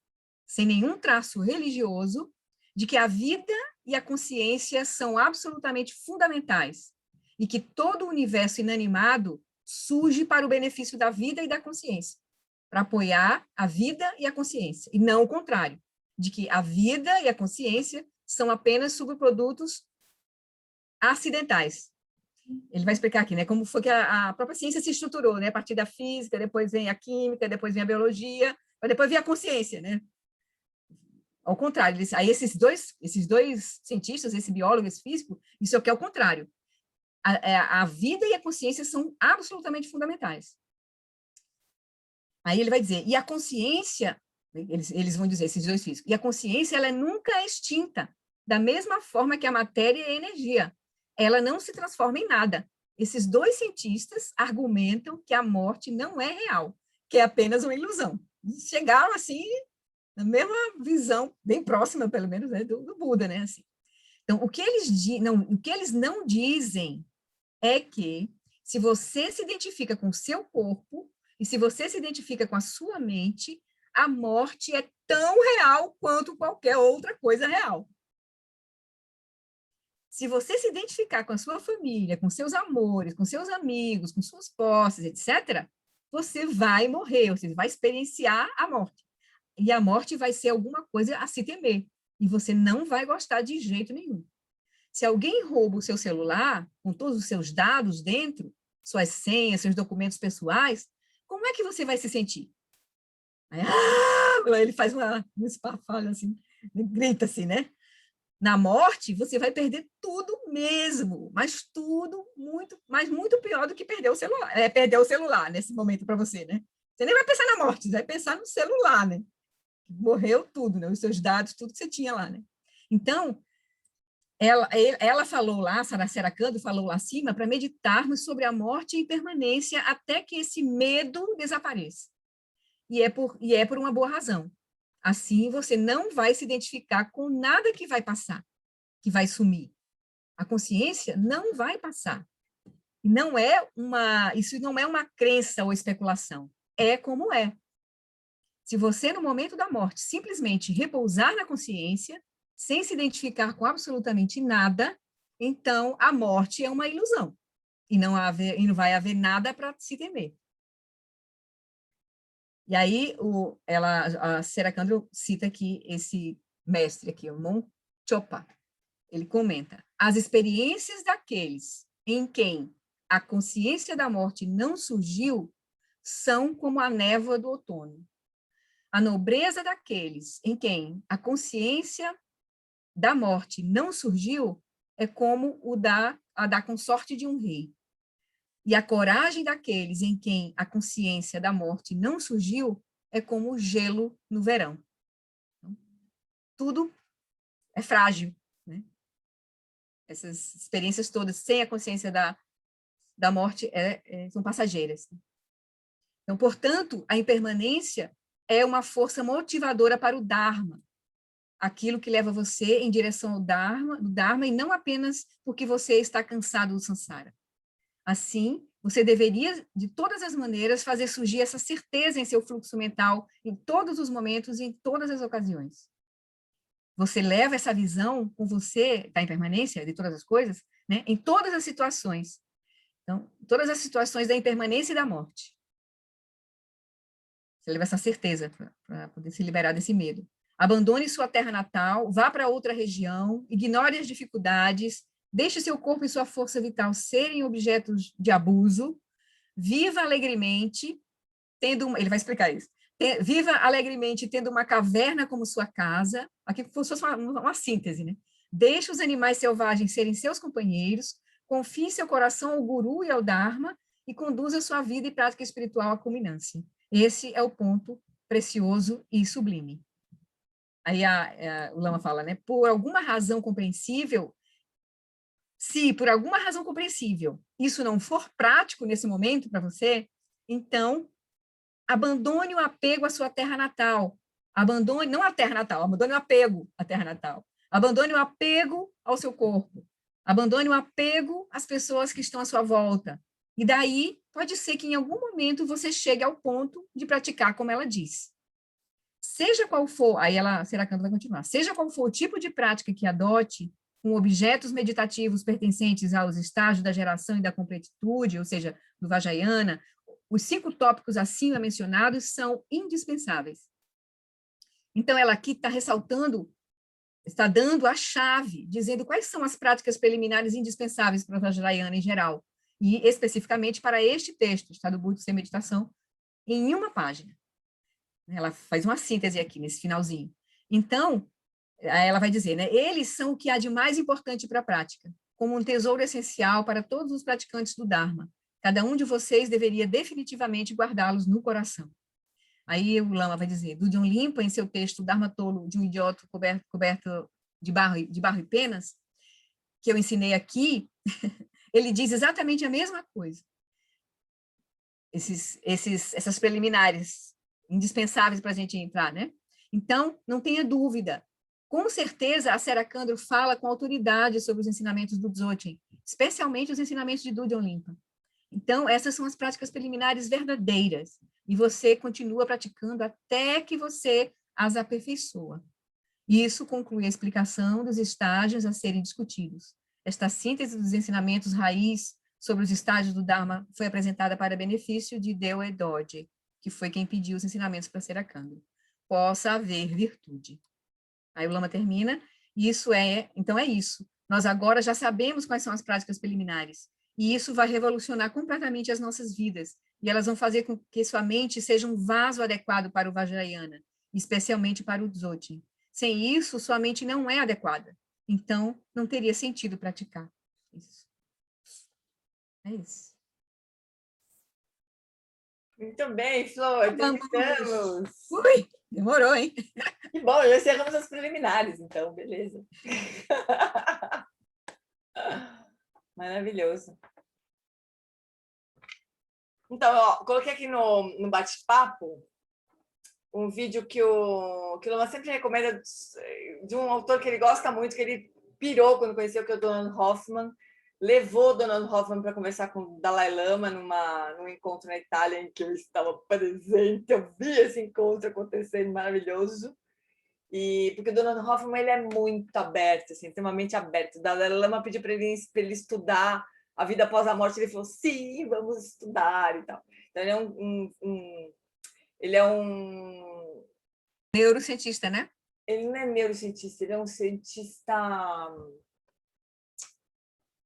[SPEAKER 2] sem nenhum traço religioso, de que a vida e a consciência são absolutamente fundamentais e que todo o universo inanimado surge para o benefício da vida e da consciência, para apoiar a vida e a consciência, e não o contrário, de que a vida e a consciência são apenas subprodutos acidentais. Ele vai explicar aqui, né, como foi que a própria ciência se estruturou, né, a partir da física, depois vem a química, depois vem a biologia, mas depois vem a consciência, né? Ao contrário, aí esses dois cientistas, esse biólogo, esse físico, isso aqui é o contrário. A vida e a consciência são absolutamente fundamentais. Aí ele vai dizer, e a consciência, eles vão dizer, esses 2 físicos, e a consciência, ela nunca é extinta, da mesma forma que a matéria é energia. Ela não se transforma em nada. Esses 2 cientistas argumentam que a morte não é real, que é apenas uma ilusão. Chegaram, assim, na mesma visão, bem próxima, pelo menos, né, do Buda, né, assim. Então, o que eles não dizem é que, se você se identifica com o seu corpo, e se você se identifica com a sua mente, a morte é tão real quanto qualquer outra coisa real. Se você se identificar com a sua família, com seus amores, com seus amigos, com suas posses, etc., você vai morrer, você vai experienciar a morte. E a morte vai ser alguma coisa a se temer. E você não vai gostar de jeito nenhum. Se alguém rouba o seu celular, com todos os seus dados dentro, suas senhas, seus documentos pessoais, como é que você vai se sentir? Aí, ele faz um esparfalho assim, grita assim, né? Na morte, você vai perder tudo mesmo, mas tudo muito pior do que perder o celular nesse momento para você, né? Você nem vai pensar na morte, você vai pensar no celular, né? Morreu tudo, né? Os seus dados, tudo que você tinha lá, né? Então, ela falou lá, Seracandro falou lá acima, para meditarmos sobre a morte e impermanência até que esse medo desapareça. E é por uma boa razão. Assim, você não vai se identificar com nada que vai passar, que vai sumir. A consciência não vai passar. Isso não é uma crença ou especulação. É como é. Se você, no momento da morte, simplesmente repousar na consciência, sem se identificar com absolutamente nada, então a morte é uma ilusão. E não vai haver nada para se temer. E aí, a Seracandro cita aqui esse mestre aqui, o Mon Chopa. Ele comenta, as experiências daqueles em quem a consciência da morte não surgiu são como a névoa do outono. A nobreza daqueles em quem a consciência da morte não surgiu é como a da consorte de um rei. E a coragem daqueles em quem a consciência da morte não surgiu é como o gelo no verão. Tudo é frágil, né? Essas experiências todas, sem a consciência da morte são passageiras. Então, portanto, a impermanência é uma força motivadora para o Dharma, aquilo que leva você em direção ao Dharma, e não apenas porque você está cansado do samsara. Assim, você deveria, de todas as maneiras, fazer surgir essa certeza em seu fluxo mental em todos os momentos e em todas as ocasiões. Você leva essa visão com você da impermanência de todas as coisas, né, em todas as situações. Então, todas as situações da impermanência e da morte. Você leva essa certeza para poder se liberar desse medo. Abandone sua terra natal, vá para outra região, ignore as dificuldades, deixe seu corpo e sua força vital serem objetos de abuso, viva alegremente, ele vai explicar isso, viva alegremente tendo uma caverna como sua casa, aqui fosse uma síntese, né? Deixe os animais selvagens serem seus companheiros, confie seu coração ao Guru e ao Dharma e conduza sua vida e prática espiritual à culminância. Esse é o ponto precioso e sublime. Aí o Lama fala, né? Por alguma razão compreensível, se por alguma razão compreensível isso não for prático nesse momento para você, então abandone o apego à sua terra natal. Abandone, não a terra natal, abandone o apego à terra natal. Abandone o apego ao seu corpo. Abandone o apego às pessoas que estão à sua volta. E daí, pode ser que em algum momento você chegue ao ponto de praticar como ela diz. Seja qual for, aí Serakando vai continuar, seja qual for o tipo de prática que adote, com objetos meditativos pertencentes aos estágios da geração e da completitude, ou seja, do Vajrayana, os 5 tópicos acima mencionados são indispensáveis. Então, ela aqui está ressaltando, está dando a chave, dizendo quais são as práticas preliminares indispensáveis para o Vajrayana em geral, e especificamente para este texto, Estado Búdico sem Meditação, em uma página. Ela faz uma síntese aqui, nesse finalzinho. Então, ela vai dizer, né, eles são o que há de mais importante para a prática, como um tesouro essencial para todos os praticantes do Dharma. Cada um de vocês deveria definitivamente guardá-los no coração. Aí o Lama vai dizer, Dudjom Limpa, em seu texto Dharma Tolo de um idiota coberto de barro e penas, que eu ensinei aqui, ele diz exatamente a mesma coisa. Essas preliminares indispensáveis para a gente entrar, né? Então, não tenha dúvida. Com certeza, a Serakandro fala com autoridade sobre os ensinamentos do Dzogchen, especialmente os ensinamentos de Dudjom Limpa. Então, essas são as práticas preliminares verdadeiras, e você continua praticando até que você as aperfeiçoa. Isso conclui a explicação dos estágios a serem discutidos. Esta síntese dos ensinamentos raiz sobre os estágios do Dharma foi apresentada para benefício de Dewa Doje, que foi quem pediu os ensinamentos para Serakandro. Possa haver virtude. Aí o Lama termina, e então é isso. Nós agora já sabemos quais são as práticas preliminares, e isso vai revolucionar completamente as nossas vidas, e elas vão fazer com que sua mente seja um vaso adequado para o Vajrayana, especialmente para o Dzogchen. Sem isso, sua mente não é adequada, então não teria sentido praticar. Isso. É isso.
[SPEAKER 1] Muito bem, Flor, terminamos.
[SPEAKER 2] Ui, demorou, hein?
[SPEAKER 1] Que bom, já encerramos as preliminares, então, beleza. Maravilhoso. Então, ó, coloquei aqui no bate-papo um vídeo que o Lama sempre recomenda de um autor que ele gosta muito, que ele pirou quando conheceu, que é o Donald Hoffman. Levou o Donald Hoffman para conversar com o Dalai Lama num encontro na Itália em que eu estava presente. Eu vi esse encontro acontecendo, maravilhoso. E porque o Donald Hoffman ele é muito aberto, assim, extremamente aberto. O Dalai Lama pediu para ele estudar a vida após a morte. Ele falou, sim, vamos estudar e tal. Então, ele é um
[SPEAKER 2] neurocientista, né?
[SPEAKER 1] Ele não é neurocientista, ele é um cientista...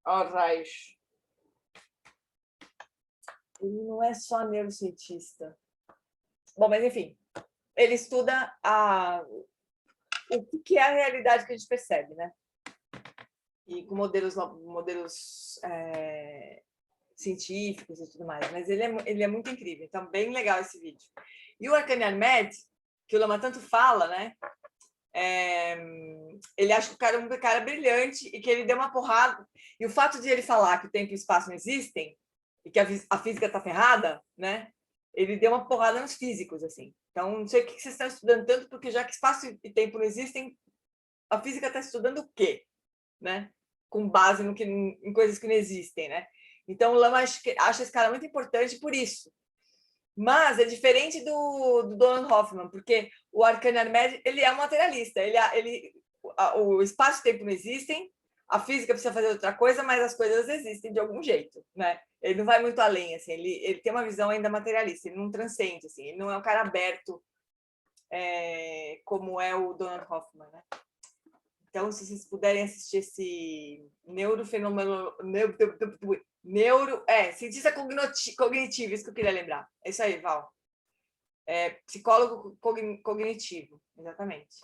[SPEAKER 1] raios. Ele não é só neurocientista. Bom, mas enfim, ele estuda o que é a realidade que a gente percebe, né? E com modelos científicos e tudo mais. Mas ele é muito incrível, então bem legal esse vídeo. E o Arcane Ahmed, que o Lama tanto fala, né? Ele acha que o cara é um cara brilhante e que ele deu uma porrada. E o fato de ele falar que o tempo e o espaço não existem e que a física está ferrada, né? Ele deu uma porrada nos físicos, assim. Então, não sei o que vocês estão estudando tanto, porque já que espaço e tempo não existem, a física está estudando o quê? Né? Com base em coisas que não existem, né? Então, o Lama acha esse cara muito importante por isso. Mas é diferente do Donald Hoffman, porque o Arcane Armed, ele é um materialista. O espaço e tempo não existem, a física precisa fazer outra coisa, mas as coisas existem de algum jeito, né? Ele não vai muito além, assim, ele tem uma visão ainda materialista, ele não transcende, assim, ele não é um cara aberto como é o Donald Hoffman, né? Então, se vocês puderem assistir esse cientista cognitivo, isso que eu queria lembrar. É isso aí, Val. Psicólogo cognitivo, exatamente.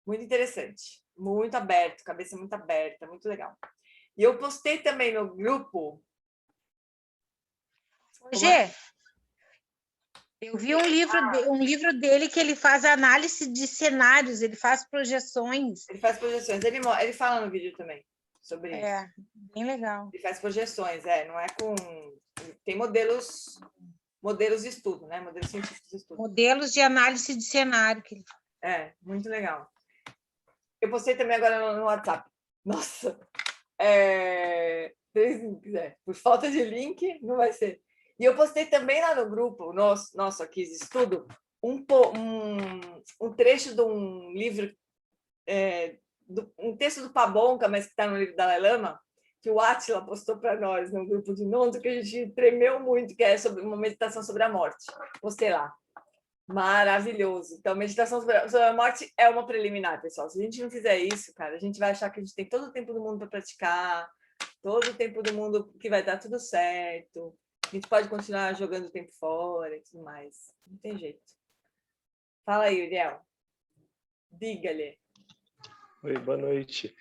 [SPEAKER 1] Muito interessante, muito aberto, cabeça muito aberta, muito legal. E eu postei também no grupo.
[SPEAKER 6] Gê, eu vi um livro dele que ele faz análise de cenários, ele faz projeções.
[SPEAKER 1] Ele faz projeções, ele fala no vídeo também sobre isso.
[SPEAKER 6] Bem legal.
[SPEAKER 1] Ele faz projeções, não é com... Tem modelos de estudo, né? Modelos científicos de estudo.
[SPEAKER 6] Modelos de análise de cenário.
[SPEAKER 1] Muito legal. Eu postei também agora no WhatsApp. Nossa! Por falta de link, não vai ser. E eu postei também lá no grupo, nosso aqui de estudo, um trecho de um livro, um texto do Pabonka, mas que está no livro da Dalai Lama, que o Átila postou para nós no grupo de Nondo, que a gente tremeu muito, que é sobre uma meditação sobre a morte. Postei lá. Maravilhoso. Então, meditação sobre a morte é uma preliminar, pessoal. Se a gente não fizer isso, cara, a gente vai achar que a gente tem todo o tempo do mundo para praticar, todo o tempo do mundo que vai dar tudo certo. A gente pode continuar jogando o tempo fora e tudo mais. Não tem jeito. Fala aí, Uriel. Diga-lhe.
[SPEAKER 11] Oi, boa noite.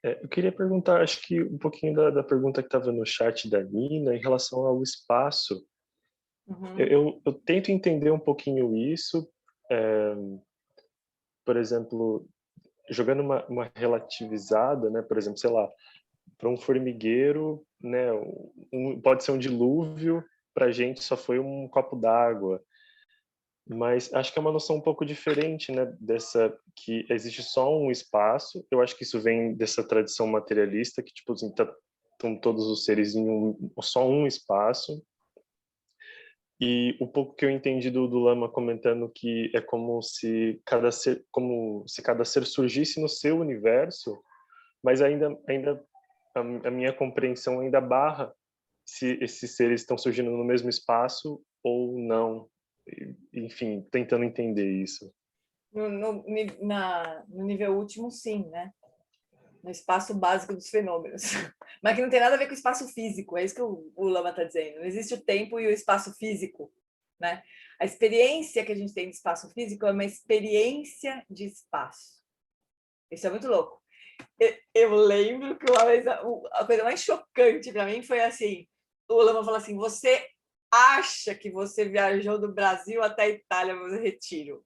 [SPEAKER 11] Eu queria perguntar, acho que um pouquinho da pergunta que estava no chat da Nina em relação ao espaço.
[SPEAKER 1] Uhum.
[SPEAKER 11] Eu tento entender um pouquinho isso, por exemplo, jogando uma relativizada, né? Por exemplo, sei lá, para um formigueiro, né? Pode ser um dilúvio, para a gente só foi um copo d'água. Mas acho que é uma noção um pouco diferente, né? Que existe só um espaço. Eu acho que isso vem dessa tradição materialista, que tipo assim, estão todos os seres em só um espaço. E o pouco que eu entendi do Lama comentando que é como se cada ser surgisse no seu universo, mas ainda a minha compreensão ainda barra se esses seres estão surgindo no mesmo espaço ou não. Enfim, tentando entender isso.
[SPEAKER 1] No nível último, sim, né? No espaço básico dos fenômenos. Mas que não tem nada a ver com o espaço físico, é isso que o Lama está dizendo. Não existe o tempo e o espaço físico, né? A experiência que a gente tem de espaço físico é uma experiência de espaço. Isso é muito louco. Eu lembro que uma vez a coisa mais chocante para mim foi assim, o Lama falou assim, você acha que você viajou do Brasil até a Itália para fazer retiro.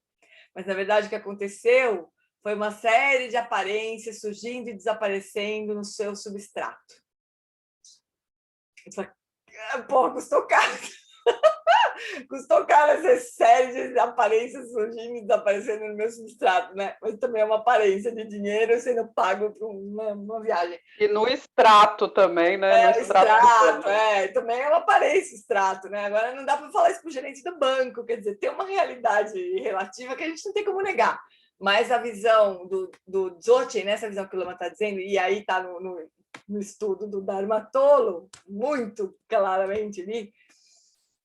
[SPEAKER 1] Mas, na verdade, o que aconteceu foi uma série de aparências surgindo e desaparecendo no seu substrato. Eu falei, custou caro. Custou caro essa série de aparências surgindo e desaparecendo no meu substrato, né? Mas também é uma aparência de dinheiro sendo pago por uma viagem.
[SPEAKER 5] E no extrato também, né?
[SPEAKER 1] No extrato, também é uma aparência extrato, né? Agora não dá para falar isso para o gerente do banco, quer dizer, tem uma realidade relativa que a gente não tem como negar. Mas a visão do Dzogchen, né? Essa visão que o Lama está dizendo, e aí está no estudo do Dharma Tolo, muito claramente ali,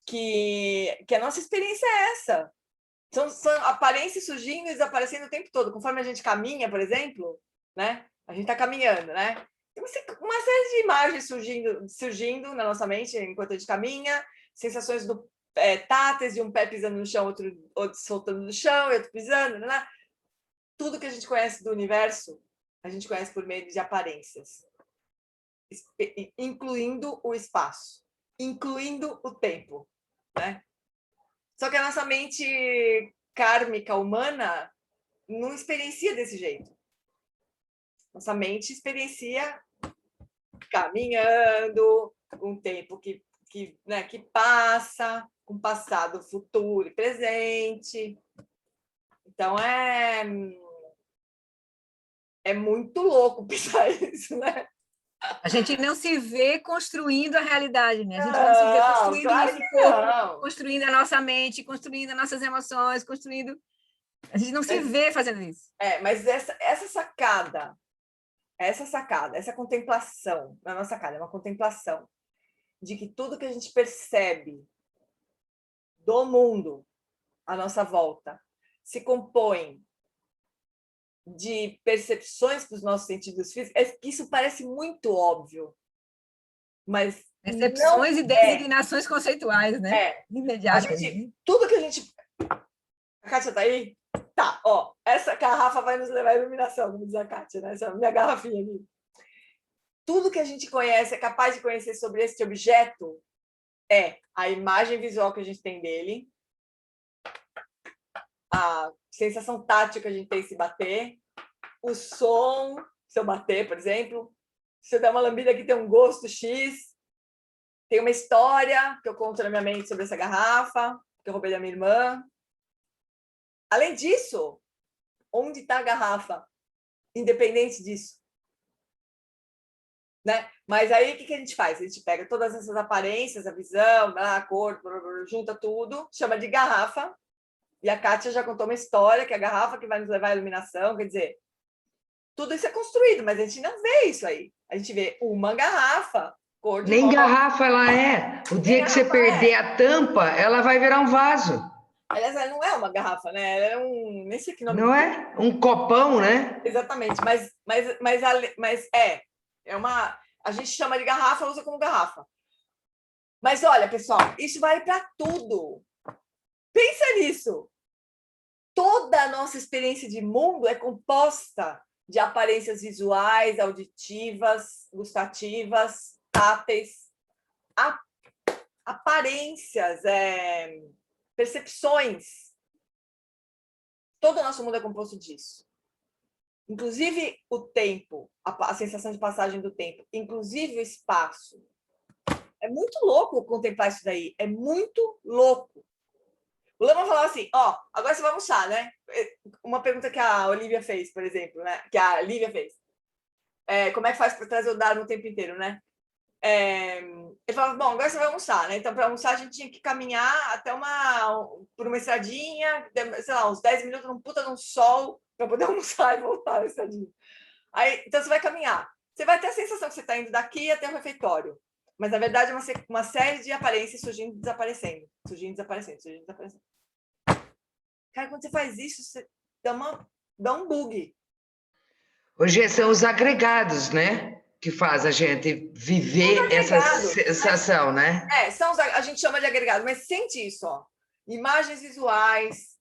[SPEAKER 1] que a nossa experiência é essa. São aparências surgindo e desaparecendo o tempo todo. Conforme a gente caminha, por exemplo, né? A gente está caminhando, né? Tem uma série de imagens surgindo na nossa mente enquanto a gente caminha, sensações táteis de um pé pisando no chão, outro soltando no chão, e outro pisando, né? Tudo que a gente conhece do universo, a gente conhece por meio de aparências, incluindo o espaço, incluindo o tempo, né? Só que a nossa mente kármica humana não experiencia desse jeito. Nossa mente experiencia caminhando, um tempo né, que passa, com passado, futuro e presente. Então, é muito louco pensar isso, né?
[SPEAKER 2] A gente não se vê construindo a realidade, né? A gente não se vê construindo o nosso corpo, construindo a nossa mente, construindo as nossas emoções, construindo... A gente não se vê fazendo isso.
[SPEAKER 1] Mas essa sacada, essa contemplação, não é uma sacada, é uma contemplação de que tudo que a gente percebe do mundo à nossa volta se compõe de percepções dos nossos sentidos físicos, que isso parece muito óbvio, mas
[SPEAKER 2] percepções e designações conceituais, né? Imediatas.
[SPEAKER 1] Tudo que a gente... A Kátia tá aí? Tá, ó, essa garrafa vai nos levar à iluminação, como diz a Kátia, né? Essa é a minha garrafinha aqui. Tudo que a gente conhece, é capaz de conhecer sobre esse objeto, é a imagem visual que a gente tem dele, a sensação tátil que a gente tem se bater, o som, se eu bater, por exemplo, se eu der uma lambida aqui tem um gosto X, tem uma história que eu conto na minha mente sobre essa garrafa, que eu roubei da minha irmã. Além disso, onde está a garrafa? Independente disso. Né? Mas aí, o que a gente faz? A gente pega todas essas aparências, a visão, a cor, junta tudo, chama de garrafa, e a Kátia já contou uma história, que é a garrafa que vai nos levar à iluminação, quer dizer, tudo isso é construído, mas a gente não vê isso aí. A gente vê uma garrafa, cor de
[SPEAKER 12] Nem garrafa ela é. O dia que você perder a tampa, ela vai virar um vaso.
[SPEAKER 1] Aliás, ela não é uma garrafa, né? Ela é um... Nem sei que nome.
[SPEAKER 12] Não é? Um copão, né?
[SPEAKER 1] Exatamente, mas é uma... A gente chama de garrafa, usa como garrafa. Mas olha, pessoal, isso vale para tudo. Pensa nisso. Toda a nossa experiência de mundo é composta de aparências visuais, auditivas, gustativas, táteis, aparências, percepções. Todo o nosso mundo é composto disso. Inclusive o tempo, a sensação de passagem do tempo, inclusive o espaço. É muito louco contemplar isso daí, é muito louco. O Lama falava assim, agora você vai almoçar, né? Uma pergunta que a Olivia fez, por exemplo, né? Que a Lívia fez. Como é que faz para trazer o Dharma o tempo inteiro, né? Ele falava, bom, agora você vai almoçar, né? Então, para almoçar, a gente tinha que caminhar até por uma estradinha, sei lá, uns 10 minutos num puta de um sol, para poder almoçar e voltar na estradinha. Aí, então, você vai caminhar. Você vai ter a sensação que você está indo daqui até o refeitório. Mas, na verdade, é uma série de aparências surgindo e desaparecendo. Surgindo e desaparecendo, surgindo e desaparecendo. Cara, quando você faz isso, você dá um bug.
[SPEAKER 12] Hoje são os agregados, né? Que faz a gente viver essa sensação, né?
[SPEAKER 1] A gente chama de agregado, mas sente isso, ó. Imagens visuais,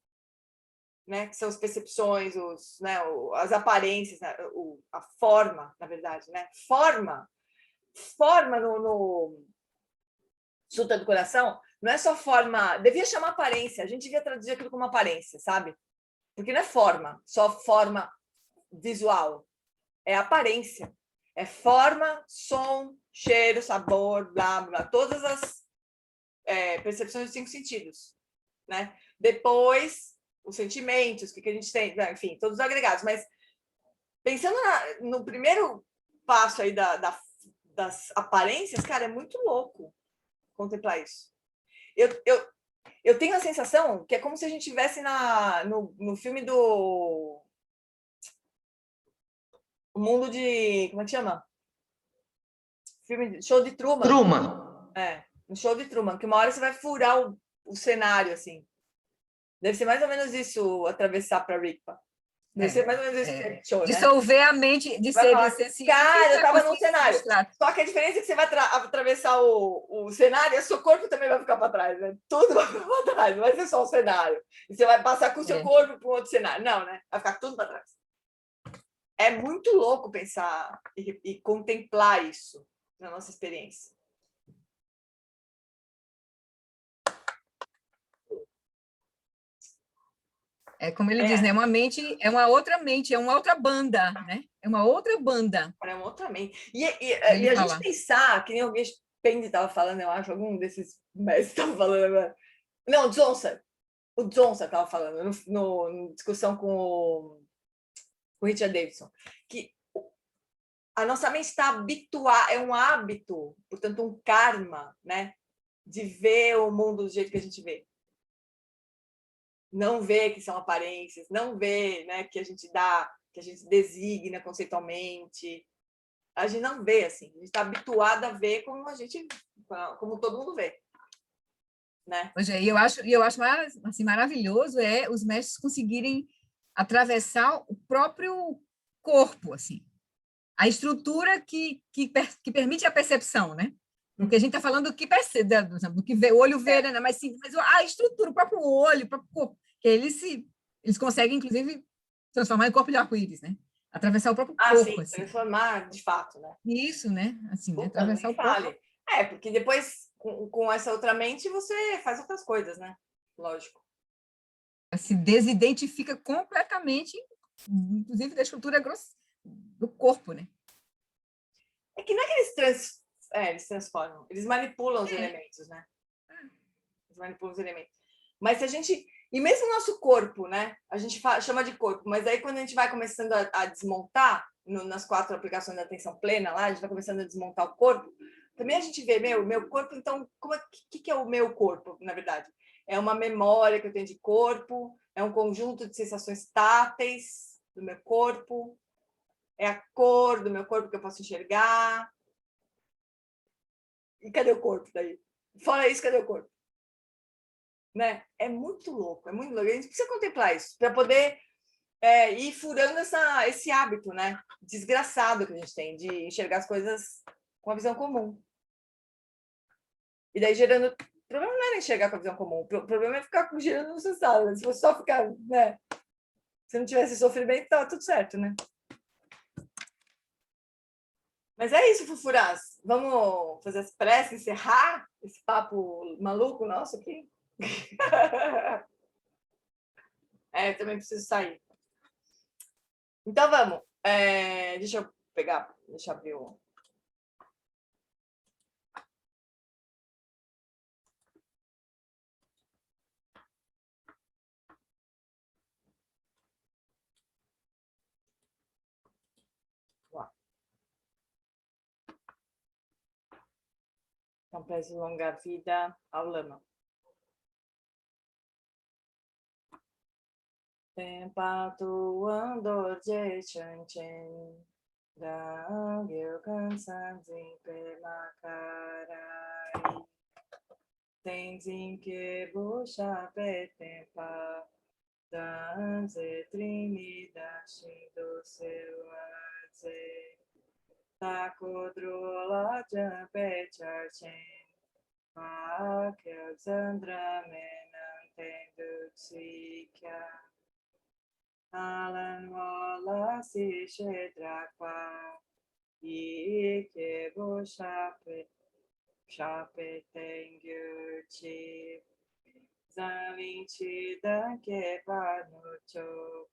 [SPEAKER 1] né? Que são as percepções, as aparências, né? A forma, na verdade, né? Forma no Sutra do Coração não é só forma, devia chamar aparência, a gente devia traduzir aquilo como aparência, sabe? Porque não é forma, só forma visual, é aparência, é forma, som, cheiro, sabor, blá, blá, todas as percepções dos 5 sentidos, né? Depois, os sentimentos, o que a gente tem, enfim, todos os agregados, mas pensando no primeiro passo aí das aparências, cara, é muito louco contemplar isso. Eu tenho a sensação que é como se a gente estivesse no filme do O Mundo de... Como é que chama? Show de Truman.
[SPEAKER 12] Truman.
[SPEAKER 1] No Show de Truman, que uma hora você vai furar o cenário, assim. Deve ser mais ou menos isso, atravessar para Ripa. Deve ser mais ou menos isso. Show,
[SPEAKER 2] dissolver, né? A mente de ser
[SPEAKER 1] cara, eu estava num cenário. Só que a diferença é que você vai atravessar o cenário e o seu corpo também vai ficar para trás, né? Tudo vai ficar para trás, não vai ser só o cenário. E você vai passar com o seu corpo para um outro cenário. Não, né? Vai ficar tudo para trás. É muito louco pensar e contemplar isso na nossa experiência.
[SPEAKER 2] É como ele diz, né? Uma mente, é uma outra mente, é uma outra banda, né? É uma outra banda.
[SPEAKER 1] É uma outra mente. E a gente pensar, que nem alguém Dispendi estava falando, eu acho, algum desses mestres estava falando agora. Não, Johnson. O Johnson estava falando no discussão com o Richard Davidson, que a nossa mente está habituada, é um hábito, portanto, um karma, né, de ver o mundo do jeito que a gente vê. Não vê que são aparências, não vê, né, que a gente dá, que a gente designa conceitualmente. A gente não vê assim, a gente está habituado a ver como todo mundo vê. Né?
[SPEAKER 2] Pois é, e eu acho assim, maravilhoso os mestres conseguirem atravessar o próprio corpo, assim, a estrutura que permite a percepção, né? Porque a gente está falando do que percebe, do que vê, o olho vê, né? Mas a estrutura, o próprio olho, o próprio corpo, que eles conseguem, inclusive, transformar em corpo de arco-íris, né? Atravessar o próprio corpo.
[SPEAKER 1] Sim,
[SPEAKER 2] assim.
[SPEAKER 1] Transformar de fato, né?
[SPEAKER 2] Isso, né? Assim,
[SPEAKER 1] Puta,
[SPEAKER 2] atravessar o corpo.
[SPEAKER 1] Porque depois, com essa outra mente, você faz outras coisas, né? Lógico.
[SPEAKER 2] Se desidentifica completamente, inclusive da estrutura do corpo, né?
[SPEAKER 1] É que não é que eles transformam, eles manipulam os elementos, né? Eles manipulam os elementos. Mas se a gente... E mesmo o nosso corpo, né? A gente chama de corpo, mas aí quando a gente vai começando a desmontar, nas 4 aplicações da atenção plena lá, a gente vai começando a desmontar o corpo, também a gente vê, meu corpo, então, o que é o meu corpo, na verdade? É uma memória que eu tenho de corpo, é um conjunto de sensações táteis do meu corpo, é a cor do meu corpo que eu posso enxergar. E cadê o corpo daí? Fora isso, cadê o corpo? Né? É muito louco, é muito louco. A gente precisa contemplar isso para poder ir furando esse hábito, né? Desgraçado que a gente tem de enxergar as coisas com a visão comum. E daí gerando... O problema não era enxergar com a visão comum, o problema é ficar girando no seu estado. Se você só ficar, né? Se não tivesse sofrimento, estava tudo certo, né? Mas é isso, Fufurás. Vamos fazer as preces, encerrar esse papo maluco nosso aqui? Eu também preciso sair. Então, vamos. Deixa eu pegar, deixa eu abrir o... Então, prece longa vida ao lama. Tempatu andor je chanchen, da gil kansan zimpe makarai. Tenzin que bucha petempa, danze trinida shindo seu aze. Takodrola jampe charchen, Akya Zandra menantendo tsikya. Alan wala si shedrakwa, Ike bo shape tengyurchi. Zalinchi da ke panucho,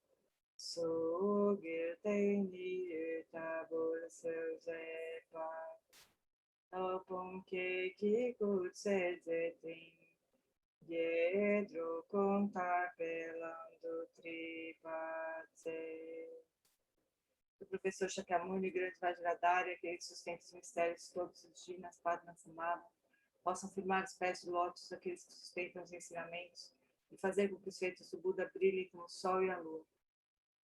[SPEAKER 1] Sugil teni utabur seuzepa. Opon ke kikutse zetin, Yedro contar pelando tripatse. O professor Shakyamuni, grande Vajradhara, aquele que sustenta os mistérios todos os dias, Padmasambhava, possam firmar os pés de lótus daqueles que sustentam os ensinamentos e fazer com que os feitos do Buda brilhem como o sol e a lua.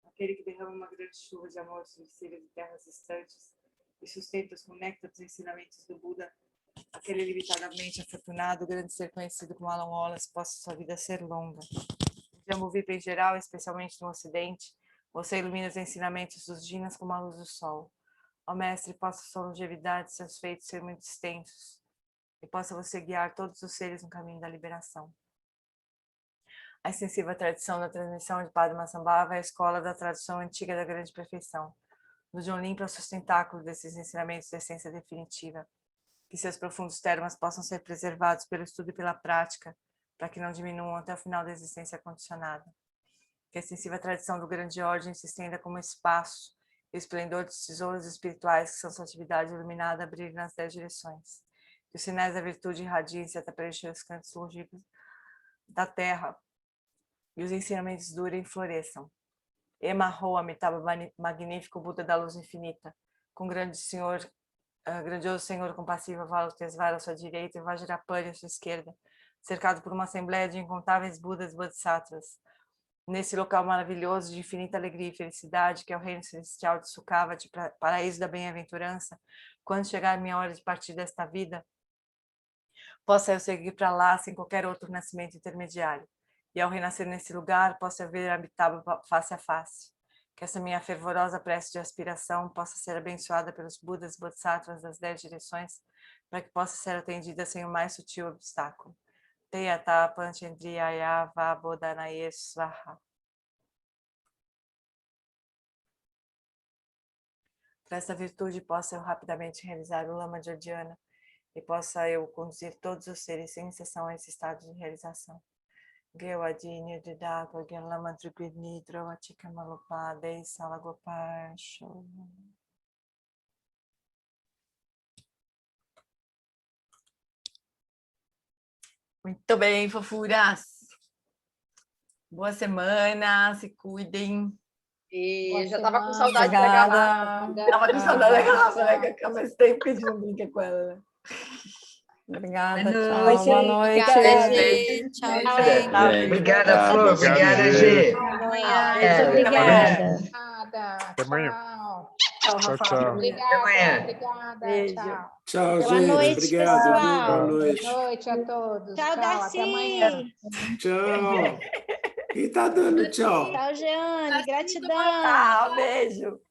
[SPEAKER 1] Aquele que derrama uma grande chuva de amor sobre filhos de terras distantes e sustenta-os com o néctar dos ensinamentos do Buda, aquele limitadamente afortunado, grande ser conhecido como Alan Wallace, possa sua vida ser longa. Jambuvipa em geral, especialmente no Ocidente, você ilumina os ensinamentos dos Jinas como a luz do sol. Ó Mestre, possa sua longevidade e seus feitos ser muito extensos, e possa você guiar todos os seres no caminho da liberação. A extensiva tradição da transmissão de Padmasambhava é a escola da tradução antiga da grande perfeição. Do John Limpa, o sustentáculo desses ensinamentos de essência definitiva. Que seus profundos termas possam ser preservados pelo estudo e pela prática, para que não diminuam até o final da existência condicionada. Que a extensiva tradição do grande ordem se estenda como espaço e o esplendor dos tesouros espirituais que são sua atividade iluminada brilhe nas 10 direções. que os sinais da virtude irradiem-se até preencher os cantos longínquos da terra e os ensinamentos durem e floresçam. Emaho, Amitabha magnífico, Buda da luz infinita, com grandioso Senhor compassivo, Avalokitesvara à sua direita e Vajrapani à sua esquerda, cercado por uma assembleia de incontáveis Budas e Bodhisattvas. Nesse local maravilhoso de infinita alegria e felicidade, que é o reino celestial de Sukhavati, paraíso da bem-aventurança, quando chegar a minha hora de partir desta vida, possa eu seguir para lá sem qualquer outro nascimento intermediário. E ao renascer nesse lugar, possa eu ver Amitabha face a face. Que essa minha fervorosa prece de aspiração possa ser abençoada pelos Budas e Bodhisattvas das 10 direções, para que possa ser atendida sem o mais sutil obstáculo. Teyata Panchendriyaya Vabodhanaye Svaha. Para essa virtude possa eu rapidamente realizar o Lama Jodhyana e possa eu conduzir todos os seres sem exceção a esse estado de realização. Gewadi Didako Gelama Tripidnidro Atikamalupadei Salagopasho. Muito bem, fofuras. Boa semana, se cuidem.
[SPEAKER 13] E já estava com saudade da garrafa.
[SPEAKER 1] Estava com saudade da garrafa, né? Que eu comecei tempo que a gente não brinca com ela, né? Obrigada, tchau. Boa noite.
[SPEAKER 6] Tchau, gente.
[SPEAKER 12] Obrigada, Flor. Obrigada, Gê.
[SPEAKER 6] Obrigada.
[SPEAKER 9] Até amanhã.
[SPEAKER 1] Tchau,
[SPEAKER 9] tchau.
[SPEAKER 6] Obrigada.
[SPEAKER 1] Beijo.
[SPEAKER 6] Tchau.
[SPEAKER 10] Tchau,
[SPEAKER 6] Boa
[SPEAKER 10] gente.
[SPEAKER 6] noite,
[SPEAKER 10] Obrigado. Viu?
[SPEAKER 6] pessoal.
[SPEAKER 10] Boa noite.
[SPEAKER 6] Boa noite a todos.
[SPEAKER 13] Tchau, Darcy.
[SPEAKER 6] Até amanhã.
[SPEAKER 10] Tchau. Quem tá dando tchau?
[SPEAKER 13] Tchau, Jeane. Gratidão.
[SPEAKER 1] Tchau, beijo.